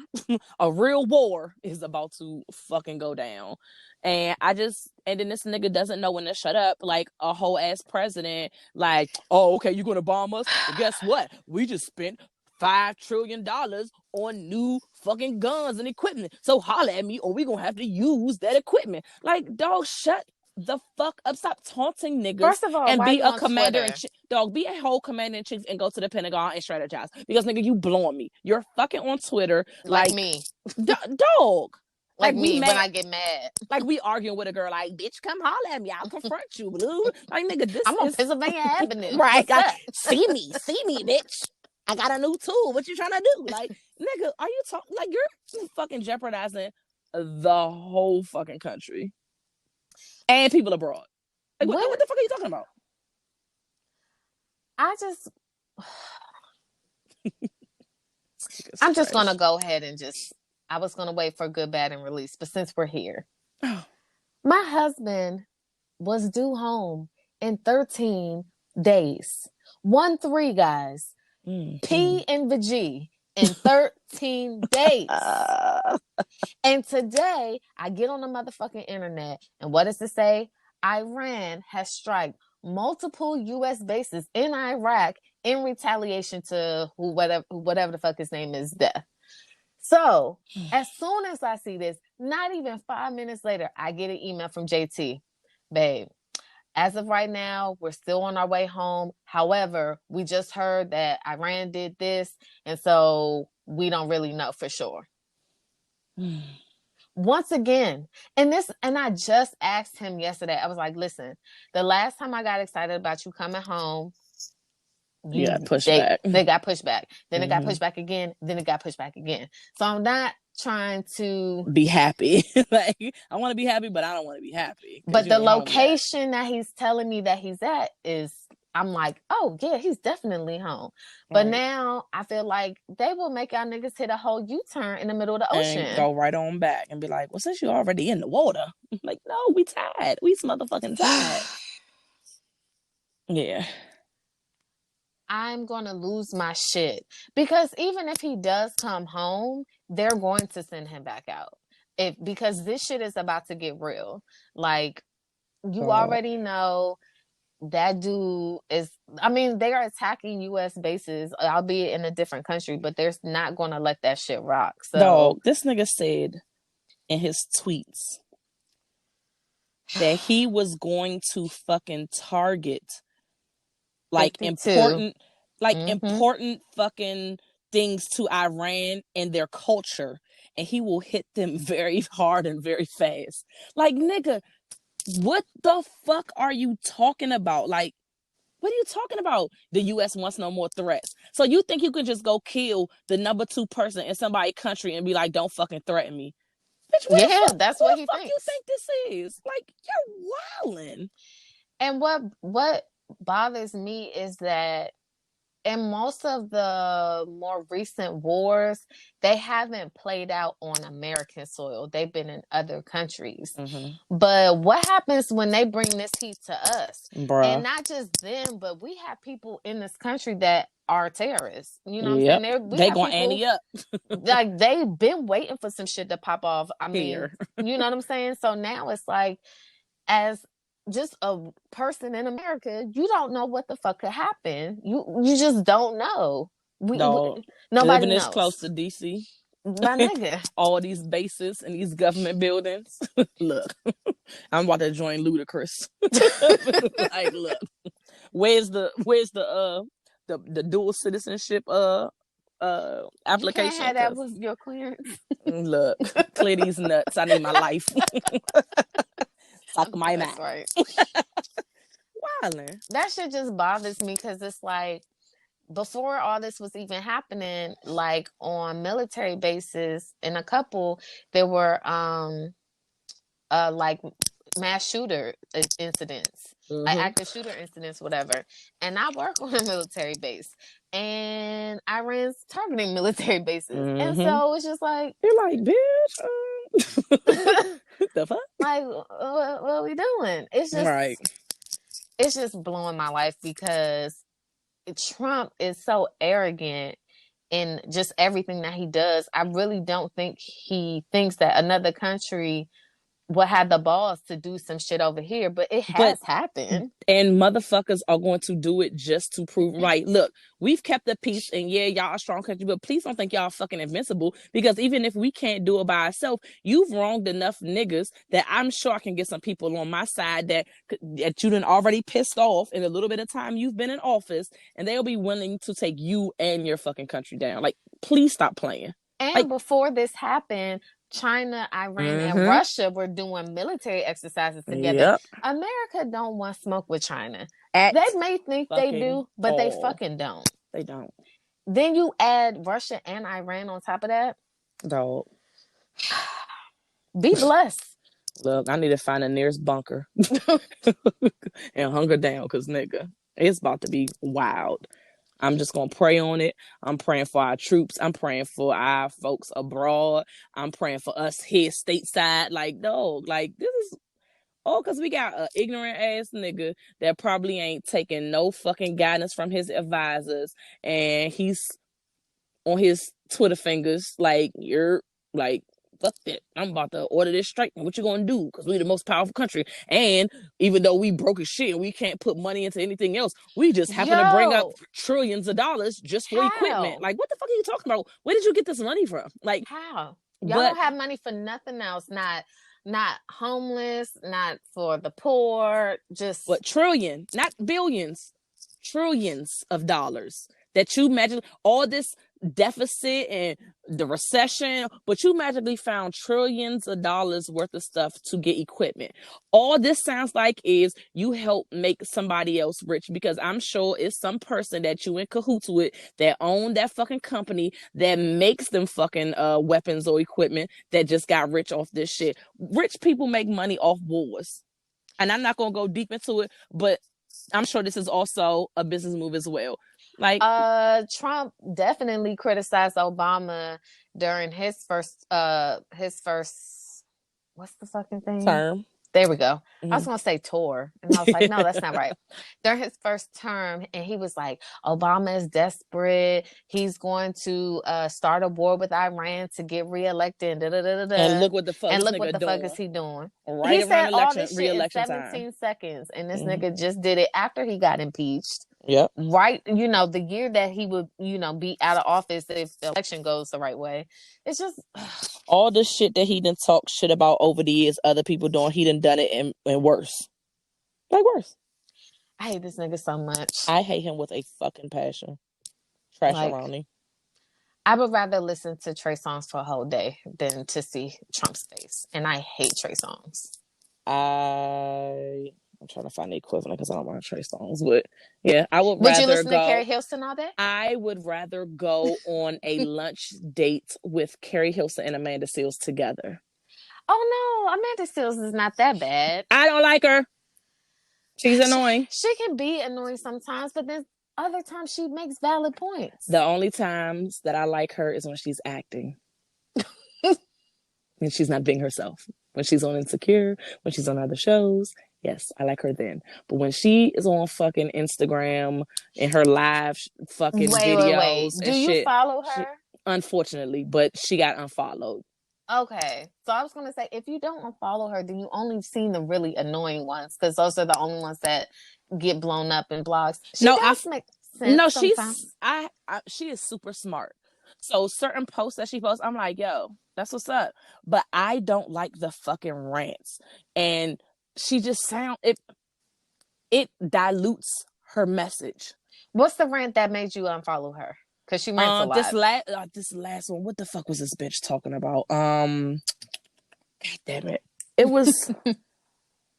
a real war is about to fucking go down. And then this nigga doesn't know when to shut up, like a whole ass president, like, oh, okay, you gonna bomb us? Well, guess what? We just spent $5 trillion on new fucking guns and equipment. So holla at me, or we gonna have to use that equipment. Like, dog, shut the fuck up. Stop taunting niggas First of all, and why are be you a on commander in Twitter? chief. Dog, be a whole commander in chief and go to the Pentagon and strategize. Because nigga, you blowing me. You're fucking on Twitter Like like me. dog. Like Like we me when mad. I get mad. Like we arguing with a girl. Like, bitch, come holler at me. I'll confront you, blue. Like, nigga, this I'm on is Pennsylvania Avenue. right. What's Like, up? see me, bitch. I got a new tool. What you trying to do? Like, nigga, are you talking? Like, you're fucking jeopardizing the whole fucking country and people abroad. Like, what What the fuck are you talking about? I just Nigga's I'm just gonna trash. go ahead and I was gonna wait for good, bad, and release, but since we're here, my husband was due home in 13 days. 1-3, guys. P and the G in 13 days. Uh, And today I get on the motherfucking internet, and what does it say? Iran has struck multiple US bases in Iraq in retaliation to whatever the fuck his name is, death. So as soon as I see this, not even 5 minutes later, I get an email from JT. Babe, as of right now, we're still on our way home. However, we just heard that Iran did this, and so we don't really know for sure. Once again, and I just asked him yesterday. I was like, listen, the last time I got excited about you coming home, yeah, push they back. they got pushed back. Then it got pushed back again. Then it got pushed back again. So I'm not trying to Be happy. Like, I want to be happy, but I don't want to be happy because but you the ain't home yet. location that he's telling me that he's at is I'm like, oh yeah, he's definitely home. But Right. now I feel like they will make y'all niggas hit a whole U-turn in the middle of the And ocean. go right on back and be like, well, since you're already in the water, like, no, we tired. We motherfucking tired. Yeah. I'm going to lose my shit because even if he does come home, they're going to send him back out. Because this shit is about to get real. Like you already know that dude is I mean, they are attacking US bases, albeit in a different country, but they're not going to let that shit rock. So Dog, this nigga said in his tweets that he was going to fucking target like 52. Mm-hmm. important fucking things to Iran and their culture, and he will hit them very hard and very fast. Like, nigga, what the fuck are you talking about? Like, what are you talking about? The US wants no more threats. So you think you can just go kill the number two person in somebody's country and be like, don't fucking threaten me? Bitch, Yeah, that's who what the he fuck you thinks. think this is? Like, you're wildin'. And what bothers me is that in most of the more recent wars, they haven't played out on American soil. They've been in other countries. But what happens when they bring this heat to us? And Bruh. not just them, but we have people in this country that are terrorists. You know what I'm Yep. saying? We They have gonna people ante up like they've been waiting for some shit to pop off. I mean, here. you know what I'm saying? So now it's like as just a person in America, you don't know what the fuck could happen. You just don't know. Dog, Nobody living this knows. close to DC, My nigga. all these bases and these government buildings. Look, I'm about to join Ludacris. Like, look, where's the dual citizenship You can't application? have that with your clearance. Look, clear these nuts. I need my life. Suck my mouth. Right. Wildin'. That shit just bothers me because it's like, before all this was even happening, like on military bases, in a couple, there were like mass shooter incidents, like active shooter incidents, whatever. And I work on a military base, and Iran's targeting military bases, and so it's just like, you're like, bitch, the fuck? Like, what are we doing? It's just right. It's just blowing my life because Trump is so arrogant in just everything that he does. I really don't think he thinks that another country will have the balls to do some shit over here, but it has happened. And motherfuckers are going to do it just to prove right. Look, we've kept the peace, and yeah, y'all a strong country, but please don't think y'all fucking invincible, because even if we can't do it by ourselves, you've wronged enough niggas that I'm sure I can get some people on my side that you done already pissed off in a little bit of time you've been in office, and they'll be willing to take you and your fucking country down. Like, please stop playing. And like, before this happened, China, Iran, and Russia were doing military exercises together. Yep. America don't want smoke with China. They may think they do, but they fucking don't. They don't. Then you add Russia and Iran on top of that. Dog. Be blessed. Look, I need to find the nearest bunker and hunker down, because, nigga, it's about to be wild. I'm just going to pray on it. I'm praying for our troops. I'm praying for our folks abroad. I'm praying for us here stateside. Like, dog, like, this is all because we got an ignorant ass nigga that probably ain't taking no fucking guidance from his advisors. And he's on his Twitter fingers like, you're like, fuck that. I'm about to order this strike. What you gonna do? Because we're the most powerful country. And even though we broke as shit and we can't put money into anything else, we just happen to bring up trillions of dollars just for equipment. Like, what the fuck are you talking about? Where did you get this money from? Like, how? Y'all don't have money for nothing else. Not homeless, not for the poor, just what, trillion, not billions, trillions of dollars that you imagine all this deficit and the recession, but you magically found trillions of dollars worth of stuff to get equipment. All this sounds like is you help make somebody else rich, because I'm sure it's some person that you in cahoots with that own that fucking company that makes them fucking weapons or equipment that just got rich off this shit. Rich people make money off wars. And I'm not gonna go deep into it, but I'm sure this is also a business move as well. Like, Trump definitely criticized Obama during his first what's the fucking thing? Term. There we go. I was gonna say tour, and I was like, no, that's not right. During his first term, and he was like, Obama is desperate. He's going to start a war with Iran to get reelected. And look what the fuck. And look what the fuck is he doing? Right, he said all this shit in 17 seconds, and this nigga just did it after he got impeached. Yep. Right, the year that he would, be out of office if the election goes the right way. It's just all the shit that he done talked shit about over the years, other people doing, he done it and worse. Like, worse. I hate this nigga so much. I hate him with a fucking passion. Trash around me. I would rather listen to Trey Songz for a whole day than to see Trump's face. And I hate Trey Songz. I'm trying to find the equivalent because I don't want Trey Songz, but yeah, I would rather you listen to Carrie Hilson all day? I would rather go on a lunch date with Carrie Hilson and Amanda Seales together. Oh no, Amanda Seales is not that bad. I don't like her. She's annoying. She can be annoying sometimes, but then other times she makes valid points. The only times that I like her is when she's acting. And she's not being herself. When she's on Insecure, when she's on other shows, yes, I like her then. But when she is on fucking Instagram and her live fucking videos, wait. Do you follow her? Unfortunately, but she got unfollowed. Okay, so I was gonna say, if you don't unfollow her, then you only seen the really annoying ones, because those are the only ones that get blown up in blogs. She No, does make no, sense sometimes. she is super smart. So certain posts that she posts, I'm like, yo, that's what's up. But I don't like the fucking rants, and she just it dilutes her message. What's the rant that made you unfollow her? Because she rants a lot. This last one, what the fuck was this bitch talking about? God damn it, it was.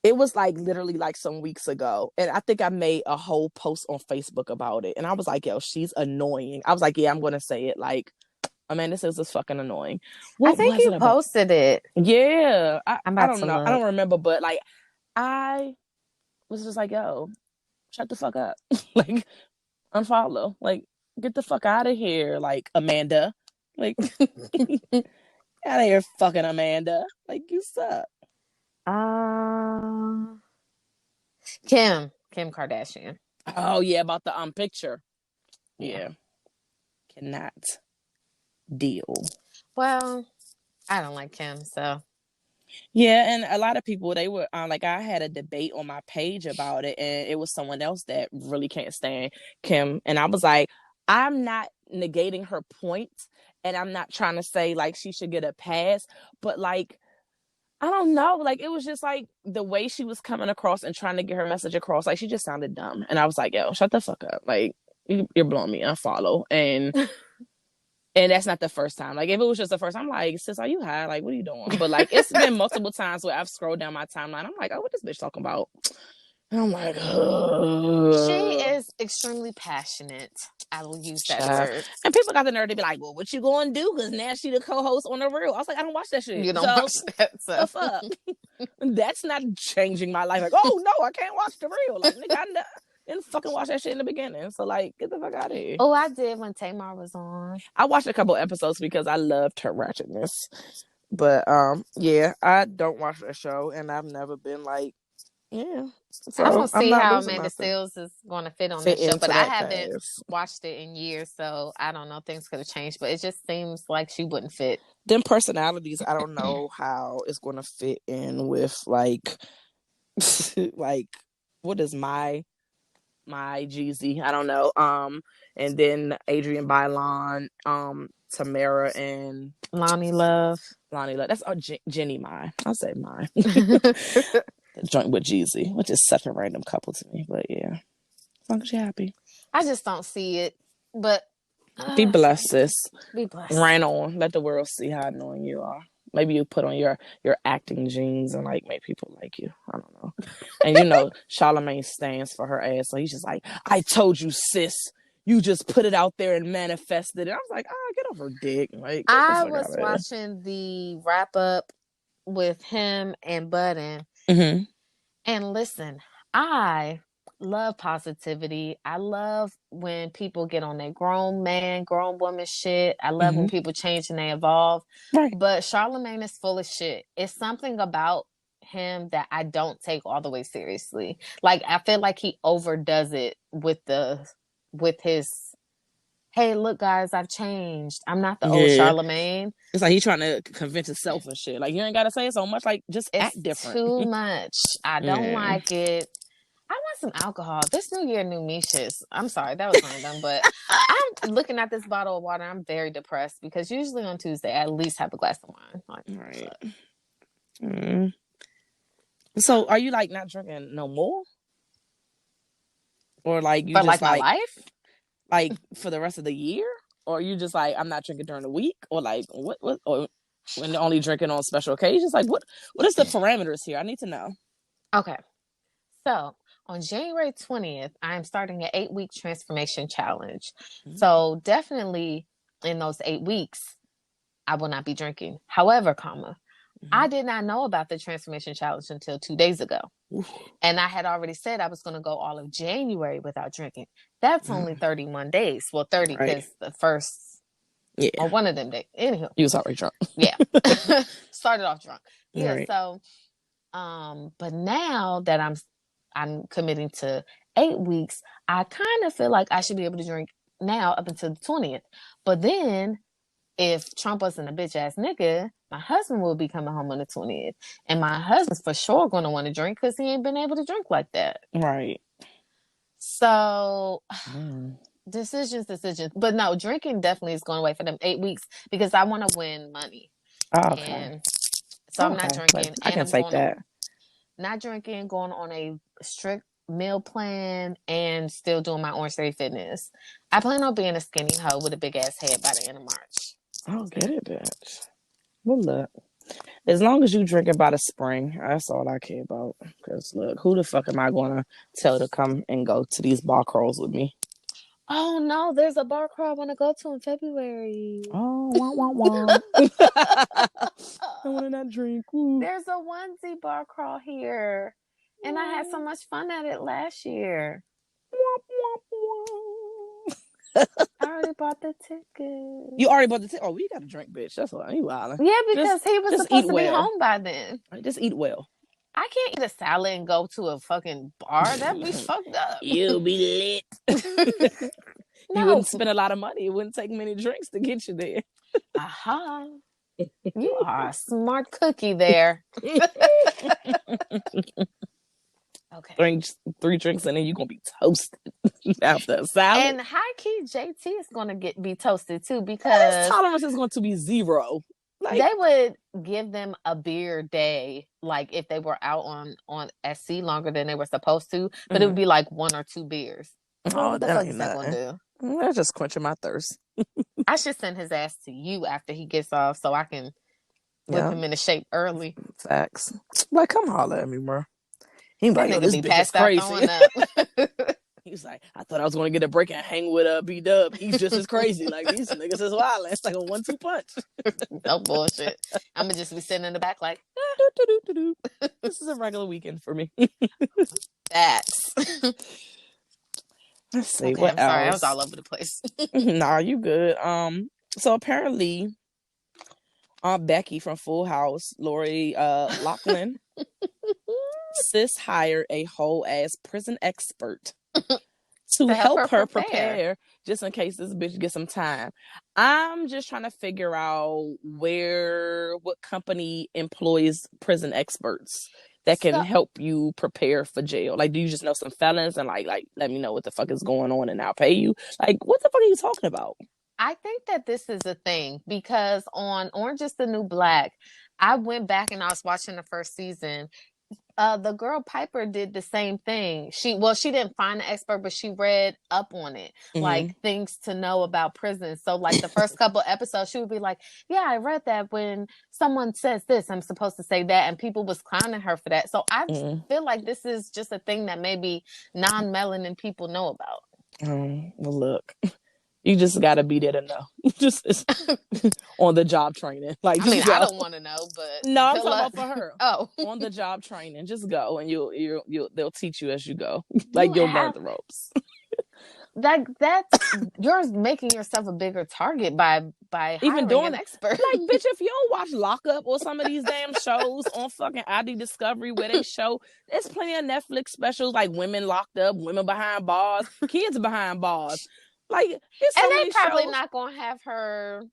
It was like literally like some weeks ago. And I think I made a whole post on Facebook about it. And I was like, yo, she's annoying. I was like, yeah, I'm going to say it. Like, Amanda says it's fucking annoying. I What think was you it about? posted it. Yeah. I'm I about don't to know. I look. don't remember, but like, I was just like, yo, shut the fuck up. Like, unfollow. Like, get the fuck out of here. Like, Amanda. Like, out of here, fucking Amanda. Like, you suck. Uh, Kim Kardashian. Oh, yeah, about the picture. Yeah. Yeah. Cannot deal. Well, I don't like Kim, so. Yeah, and a lot of people, they were like, I had a debate on my page about it, and it was someone else that really can't stand Kim, and I was like, I'm not negating her point, and I'm not trying to say like she should get a pass, but like, I don't know, like it was just like the way she was coming across and trying to get her message across, like she just sounded dumb, and I was like, yo, shut the fuck up, like you're blowing me, unfollow. And that's not the first time. Like, if it was just the first time, I'm like, sis, are you high? Like, what are you doing? But, like, it's been multiple times where I've scrolled down my timeline. I'm like, oh, what this bitch talking about? And I'm like, She is extremely passionate. I will use that word. And people got the nerve to be like, well, what you going to do? Because now she the co-host on The Real. I was like, I don't watch that shit. You don't watch that, so. The fuck? That's not changing my life. Like, oh, no, I can't watch The Real. Like, nigga, I didn't fucking watch that shit in the beginning. So, like, get the fuck out of here. Oh, I did when Tamar was on. I watched a couple episodes because I loved her ratchetness. But yeah, I don't watch that show, and I've never been like, yeah. So I don't see how Amanda nothing. Seales is going to fit on that show, but I haven't class. watched it in years, so I don't know. Things could have changed, but it just seems like she wouldn't fit. Them personalities, I don't know how it's going to fit in with like, like what is my Jeezy? I don't know. And then Adrian Bylon, Tamara and Lonnie Love. That's Jenny Mai. I'll say Mai. Joint with Jeezy, which is such a random couple to me, but yeah, as long as you're happy. I just don't see it, but be blessed, sis. Be blessed. Right on. Let the world see how annoying you are. Maybe you put on your acting genes and like make people like you. I don't know. And you know, Charlamagne stands for her ass, so he's just like, I told you, sis. You just put it out there and manifested it. I was like, get off her dick. Like, I was watching the wrap up with him and Budden. Mm-hmm. And listen, I love positivity. I love when people get on their grown man, grown woman shit. I love when people change and they evolve. Right. But Charlamagne is full of shit. It's something about him that I don't take all the way seriously. Like, I feel like he overdoes it with his, hey, look, guys, I've changed. I'm not the old Charlamagne. It's like he's trying to convince himself and shit. Like, you ain't got to say it so much. Like, just act different. Too much. I don't like it. I want some alcohol. This New Year, new me shits. I'm sorry, that was random, but I'm looking at this bottle of water. I'm very depressed because usually on Tuesday, I at least have a glass of wine. Like, right. So, are you like not drinking no more? Or like you for just like my life? Like for the rest of the year? Or you just like, I'm not drinking during the week? Or like what or when only drinking on special occasions? Like what is the parameters here? I need to know. Okay. So on January 20th, I'm starting an 8-week transformation challenge. Mm-hmm. So definitely in those 8 weeks, I will not be drinking. However, I did not know about the transformation challenge until 2 days ago. Oof. And I had already said I was going to go all of January without drinking. That's only 31 days. Well, 30 because the first or one of them days. Anywho. You was already drunk. Yeah. Started off drunk. Yeah. Right. So, but now that I'm committing to 8 weeks, I kind of feel like I should be able to drink now up until the 20th. But then if Trump wasn't a bitch ass nigga, my husband will be coming home on the 20th. And my husband's for sure going to want to drink because he ain't been able to drink like that. Right. So, decisions. But no, drinking definitely is going away for them 8 weeks because I want to win money. Oh, okay. And so I'm not drinking. I can take that. Not drinking, going on a strict meal plan, and still doing my Orange Theory Fitness. I plan on being a skinny hoe with a big ass head by the end of March. Oh, get it, bitch. Well, look. As long as you drinking by the spring, that's all I care about. Because, look, who the fuck am I going to tell to come and go to these bar crawls with me? Oh, no, there's a bar crawl I want to go to in February. Oh, wah, wah, wah. I want to not drink. Woo. There's a onesie bar crawl here. And I had so much fun at it last year. I already bought the ticket. You already bought the ticket? Oh, we got to drink, bitch. That's why you wildin'. Yeah, because he was supposed to be home by then. Just eat well. I can't eat a salad and go to a fucking bar. That'd be fucked up. You'll be lit. No. You wouldn't spend a lot of money. It wouldn't take many drinks to get you there. Aha. You are a smart cookie there. Okay. 3 drinks and then you're going to be toasted after a salad. And high key, JT is going to be toasted too because his tolerance is going to be 0. Like, they would give them a beer day, like if they were out on SC longer than they were supposed to, but it would be like 1 or 2 beers. Oh, what the fuck is that going to do? That's just quenching my thirst. I should send his ass to you after he gets off so I can whip him into shape early. Facts. Like, come holler at me, bro. He might know this bitch is crazy. He's like, I thought I was going to get a break and hang with B-Dub. He's just as crazy. Like, these niggas is wild. It's like a 1-2 punch. No bullshit. I'm going to just be sitting in the back like, this is a regular weekend for me. Facts. Let's see. Okay, what else? Sorry, I was all over the place. Nah, you good. So apparently, Aunt Becky from Full House, Lori Loughlin, sis hired a whole ass prison expert to help her prepare just in case this bitch gets some time. I'm just trying to figure out what company employs prison experts that can help you prepare for jail. Like, do you just know some felons and like let me know what the fuck is going on and I'll pay you? Like, what the fuck are you talking about? I think that this is a thing because on Orange is the New Black, I went back and I was watching the first season. The girl Piper did the same thing. She didn't find an expert, but she read up on it, like things to know about prison. So like the first couple episodes, she would be like, yeah, I read that when someone says this, I'm supposed to say that. And people was clowning her for that. So I feel like this is just a thing that maybe non-melanin people know about. Well, look. You just got to be there to know. Just on the job training. Like, I mean, I don't want to know, but no, I'm talking about for her. Oh, on the job training, just go and they'll teach you as you go. Like you'll learn the ropes. That's you're making yourself a bigger target by even doing an expert. Like, bitch, if you don't watch Lockup or some of these damn shows on fucking ID Discovery where they show, there's plenty of Netflix specials like women locked up, women behind bars, kids behind bars. Like, and they probably not gonna have her.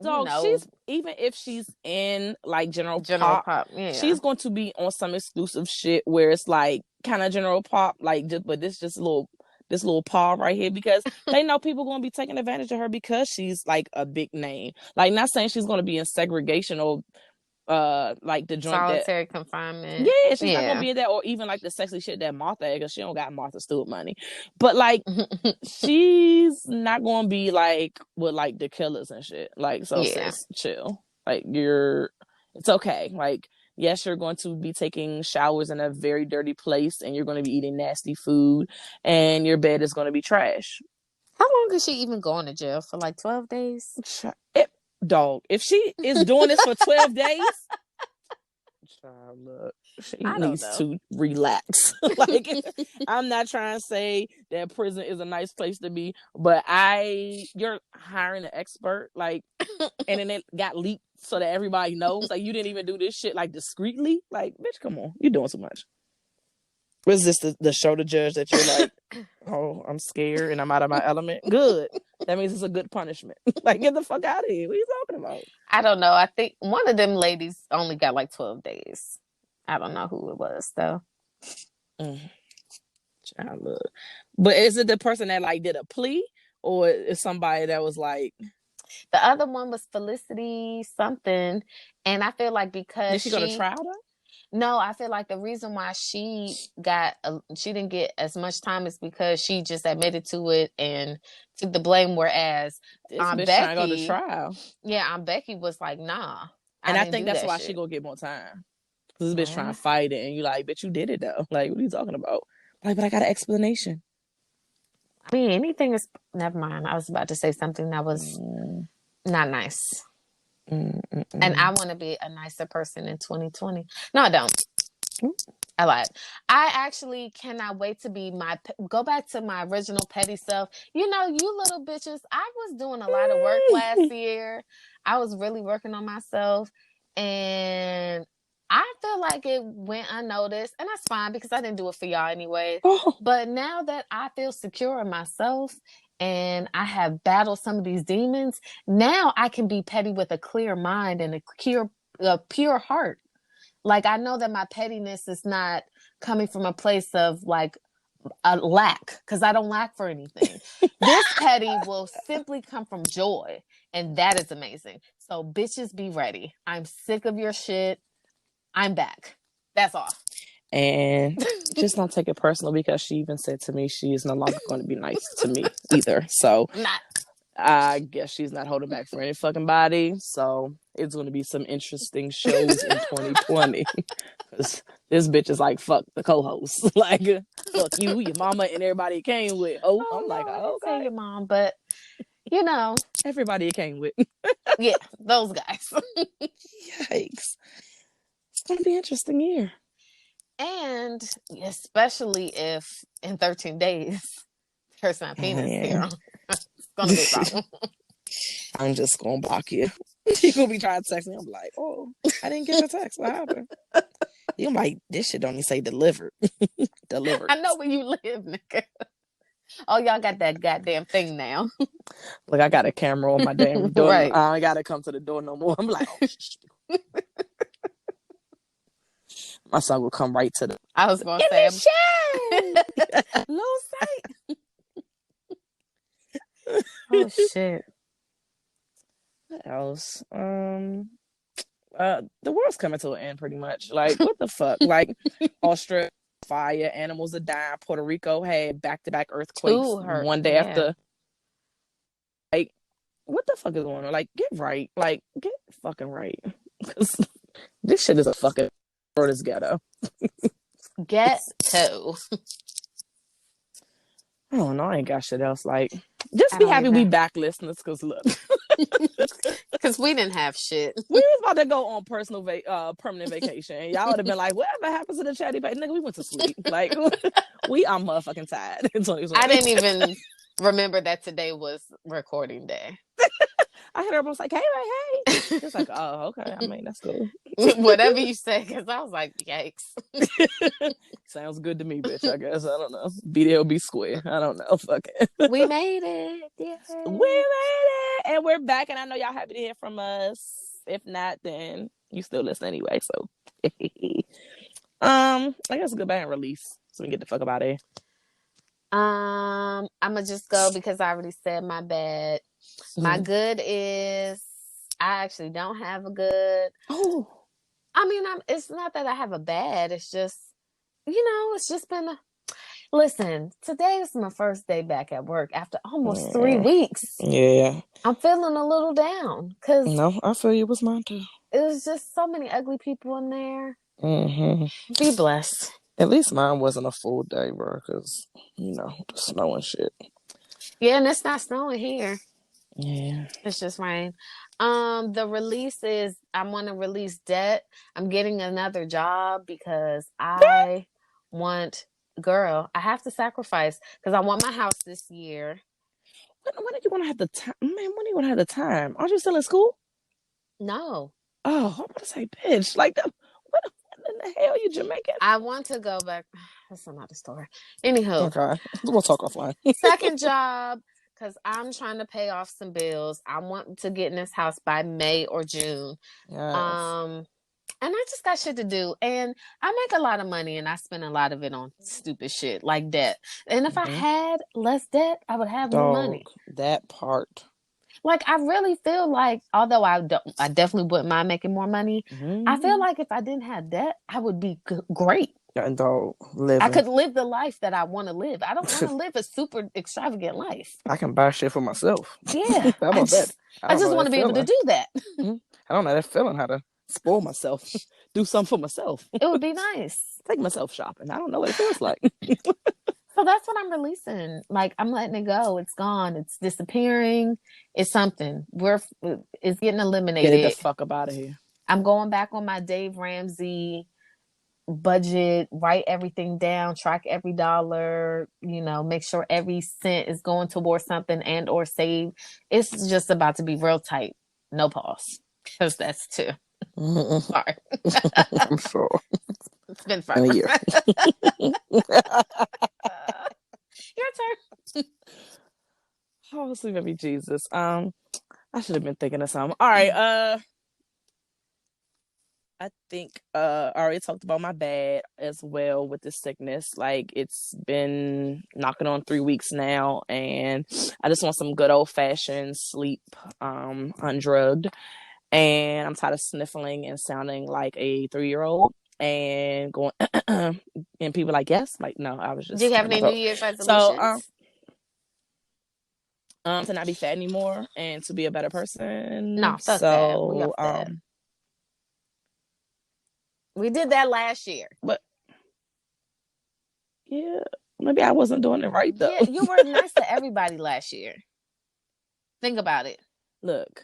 So she's, even if she's in like general pop, she's going to be on some exclusive shit where it's like kind of general pop, like but this little paw right here because they know people going to be taking advantage of her because she's like a big name. Like, not saying she's going to be in segregation or like the joint solitary confinement. Yeah, she's not gonna be in that, or even like the sexy shit that Martha, because she don't got Martha Stewart money. But like, she's not gonna be like with like the killers and shit. Like, so sis, chill. Like, it's okay. Like, yes, you're going to be taking showers in a very dirty place, and you're going to be eating nasty food, and your bed is going to be trash. How long is she even going to jail for? Like 12 days? Dog, if she is doing this for 12 days, child, look, she needs to relax. Like, I'm not trying to say that prison is a nice place to be, but you're hiring an expert, like, and then it got leaked so that everybody knows, like, you didn't even do this shit like discreetly. Like, bitch, come on, you're doing too much. Was this the show to judge that you're like, oh, I'm scared and I'm out of my element? Good. That means it's a good punishment. Like, get the fuck out of here. What are you talking about? I don't know. I think one of them ladies only got like 12 days. I don't know who it was though. Child, look. But is it the person that like did a plea, or is somebody that was like? The other one was Felicity something, and I feel like because Did she go to trial though? No, I feel like the reason why she didn't get as much time is because she just admitted to it and took the blame. Whereas this bitch trying to go to trial. Yeah, Aunt Becky was like, nah. And I think that's why she gonna get more time. Because this bitch trying to fight it, and you like, bitch, you did it though. Like, what are you talking about? Like, but I got an explanation. I mean, anything is. Never mind. I was about to say something that was not nice. And I want to be a nicer person in 2020. No, I don't. I lied. I actually cannot wait to go back to my original petty self. You know, you little bitches, I was doing a lot of work last year. I was really working on myself. And I feel like it went unnoticed. And that's fine because I didn't do it for y'all anyway. But now that I feel secure in myself and I have battled some of these demons, now I can be petty with a clear mind and a pure heart. Like, I know that my pettiness is not coming from a place of like a lack, because I don't lack for anything. This petty will simply come from joy, and that is amazing. So bitches, be ready. I'm sick of your shit. I'm back. That's all. And just not take it personal, because she even said to me she is no longer going to be nice to me either. So I guess she's not holding back for any fucking body. So it's going to be some interesting shows in 2020. Because this bitch is like, fuck the co-host. Like, fuck you, your mama, and everybody you came with. I'm like, I didn't say your mom, but you know, everybody you came with. Yeah, those guys. Yikes. It's going to be an interesting year. And especially if in 13 days there's not penis here. It's going to be a problem. I'm just going to block you. You're going to be trying to text me. I'm like, oh, I didn't get your text. What happened? You're like, this shit don't even say delivered. Delivered. I know where you live, nigga. Oh, y'all got that goddamn thing now. Look, I got a camera on my damn door. Right. I ain't got to come to the door no more. I'm like, oh, shit. My son will come right to the. I was going to say, low sight. Oh shit. What else? The world's coming to an end pretty much. Like, what the fuck? Like, Australia, fire, animals are dying. Puerto Rico had back-to-back earthquakes one day after. Like, what the fuck is going on? Like, get right. Like, get fucking right. This shit is a fucking this ghetto. Ghetto. I don't know. I ain't got shit else. Like, just be happy we back, listeners. Because look, because we didn't have shit. We was about to go on permanent vacation, and y'all would have been like, "Whatever happens to the Chatty Patty, nigga? We went to sleep. Like, we are motherfucking tired." I didn't even remember that today was recording day. I heard everyone was like, hey. It's like, oh, okay. I mean, that's cool. Whatever you say, because I was like, yikes. Sounds good to me, bitch, I guess. I don't know. BDLB square. I don't know. Fuck it. We made it. Yeah. We made it. And we're back, and I know y'all happy to hear from us. If not, then you still listen anyway, so. I guess go back and release so we can get the fuck up out of here. I'm gonna just go because I already said my bad. My good is I actually don't have a good. Oh, I mean, it's not that I have a bad. It's just, it's just been. Listen, today is my first day back at work after almost 3 weeks. Yeah, I'm feeling a little down because. No, I feel you. It was mine too. It was just so many ugly people in there. Mm-hmm. Be blessed. At least mine wasn't a full day, bro, because the snow and shit. Yeah, and it's not snowing here. Yeah. It's just rain. The release is I want to release debt. I'm getting another job because I want, girl, I have to sacrifice because I want my house this year. When did you want to have the time? Man, when do you want to have the time? Aren't you still in school? No. Oh, I'm about to say, bitch. Like, what in the hell, you Jamaican? I want to go back. That's another story. Anywho, Okay, we'll talk offline. second job, because I'm trying to pay off some bills. I want to get in this house by May or June. Yes. And I just got shit to do. And I make a lot of money and I spend a lot of it on stupid shit like debt. And if I had less debt, I would have more money. That part. Like, I really feel like, although I definitely wouldn't mind making more money, I feel like if I didn't have debt, I would be great. And dog, living. I could live the life that I want to live. I don't want to live a super extravagant life. I can buy shit for myself. Yeah. How about that? I just want to be able to do that. I don't know that feeling, how to spoil myself, do something for myself. It would be nice. Take myself shopping. I don't know what it feels like. So that's what I'm releasing. Like, I'm letting it go. It's gone. It's disappearing. It's something. It's getting eliminated. Get it the fuck up out of here. I'm going back on my Dave Ramsey budget, write everything down, track every dollar, make sure every cent is going towards something and or save. It's just about to be real tight. No pause. Because that's too hard. I'm sure. It's been fun. In a year. Your turn. Oh, sweet baby Jesus. I should have been thinking of something. All right. I think I already talked about my bad as well with the sickness. Like, it's been knocking on 3 weeks now, and I just want some good old fashioned sleep, undrugged. And I'm tired of sniffling and sounding like a 3-year-old and going and people like, yes, like, no, I was just. Do you have any New Year's resolutions? So to not be fat anymore and to be a better person. No, fuck that. We off that. We did that last year. But yeah, maybe I wasn't doing it right though. Yeah, you were nice to everybody last year. Think about it. Look,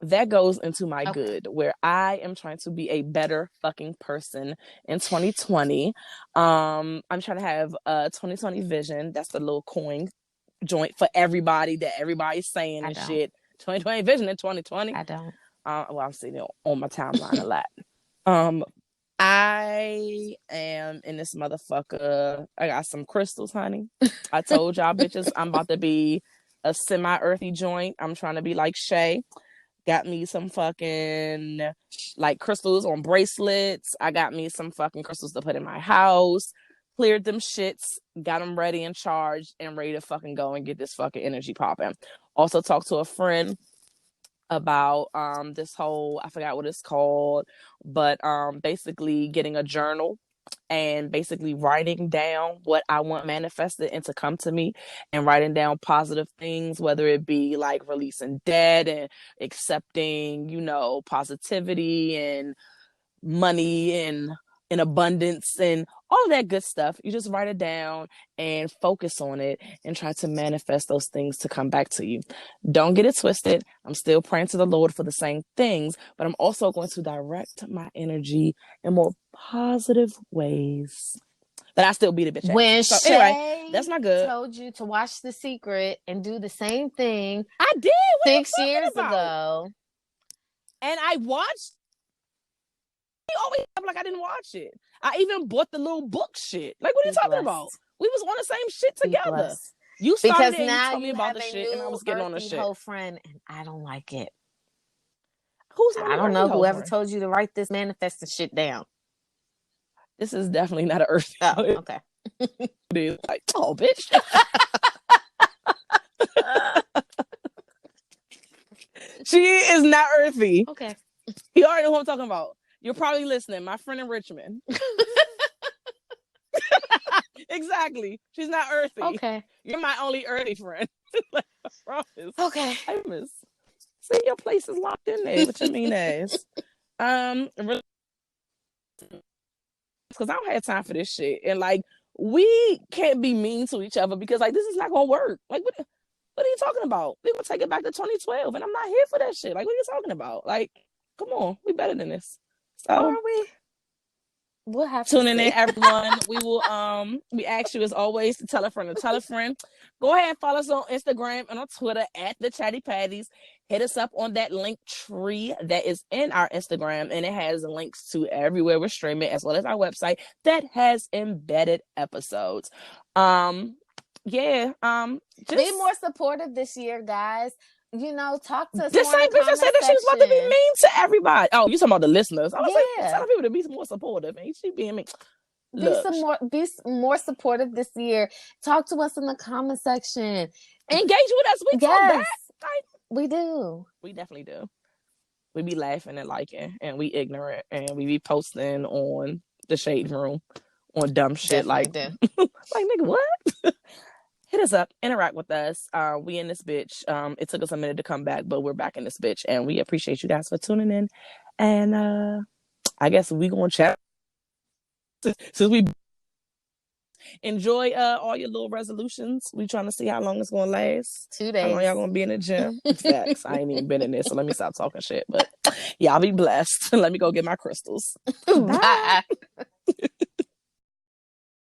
that goes into my good, where I am trying to be a better fucking person in 2020. I'm trying to have a 2020 vision. That's the little coin joint for everybody that everybody's saying and shit. 2020 vision in 2020. I don't. Well, I'm seeing it on my timeline a lot. I am in this motherfucker. I got some crystals, honey. I told y'all bitches I'm about to be a semi-earthy joint. I'm trying to be like Shay. Got me some fucking like crystals on bracelets. I got me some fucking crystals to put in my house. Cleared them shits. Got them ready and charged and ready to fucking go and get this fucking energy popping. Also talked to a friend about this whole, I forgot what it's called, but basically getting a journal and basically writing down what I want manifested and to come to me, and writing down positive things, whether it be like releasing debt and accepting, positivity and money and in abundance and all of that good stuff. You just write it down and focus on it and try to manifest those things to come back to you. Don't get it twisted. I'm still praying to the Lord for the same things, but I'm also going to direct my energy in more positive ways. But I still beat a bitch. When so Shay anyway, that's my good. Told you to watch The Secret and do the same thing. I did 6 years ago. And I watched. You always act like I didn't watch it. I even bought the little book shit. Like, what are you talking about? We was on the same shit together. You started it and you told me about the shit, and I was getting on the shit. Whole friend, and I don't like it. Who's I don't know whoever told you to write this manifesting shit down. This is definitely not an earthy. Oh, okay. Dude, like, oh, bitch. She is not earthy. Okay. You already know who I'm talking about. You're probably listening. My friend in Richmond. Exactly. She's not earthy. Okay. You're my only earthy friend. Like, I promise. Okay. I miss. See, your place is locked in there with your mean ass. Because I don't have time for this shit. And like, we can't be mean to each other because like, this is not gonna work. Like, what are you talking about? We're gonna take it back to 2012 and I'm not here for that shit. Like, what are you talking about? Like, come on, we better than this. So, are we? We'll have to tuning see. in, everyone. We ask you as always to tell a friend to tell a friend. Go ahead and follow us on Instagram and on Twitter at the Chatty Patties. Hit us up on that link tree that is in our Instagram, and it has links to everywhere we're streaming, as well as our website that has embedded episodes. Yeah. Be more supportive this year, guys. You know, talk to us This more in same the bitch that comment said that she was about to be section. mean to everybody. Oh, you talking about the listeners? I was like, Yeah. telling people to be more supportive, and she being mean. Look, Be more supportive this year. Talk to us in the comment section. Engage with us. We talk back. We do. We definitely do. We be laughing and liking, and we ignorant, and we be posting on the shade room on dumb shit like nigga, what? Hit us up, interact with us. We in this bitch. It took us a minute to come back, but we're back in this bitch, and we appreciate you guys for tuning in. And I guess we gonna chat since we enjoy all your little resolutions. We trying to see how long it's gonna last. 2 days. How long y'all gonna be in the gym? Facts. I ain't even been in there, so let me stop talking shit. But y'all be blessed. Let me go get my crystals. Bye.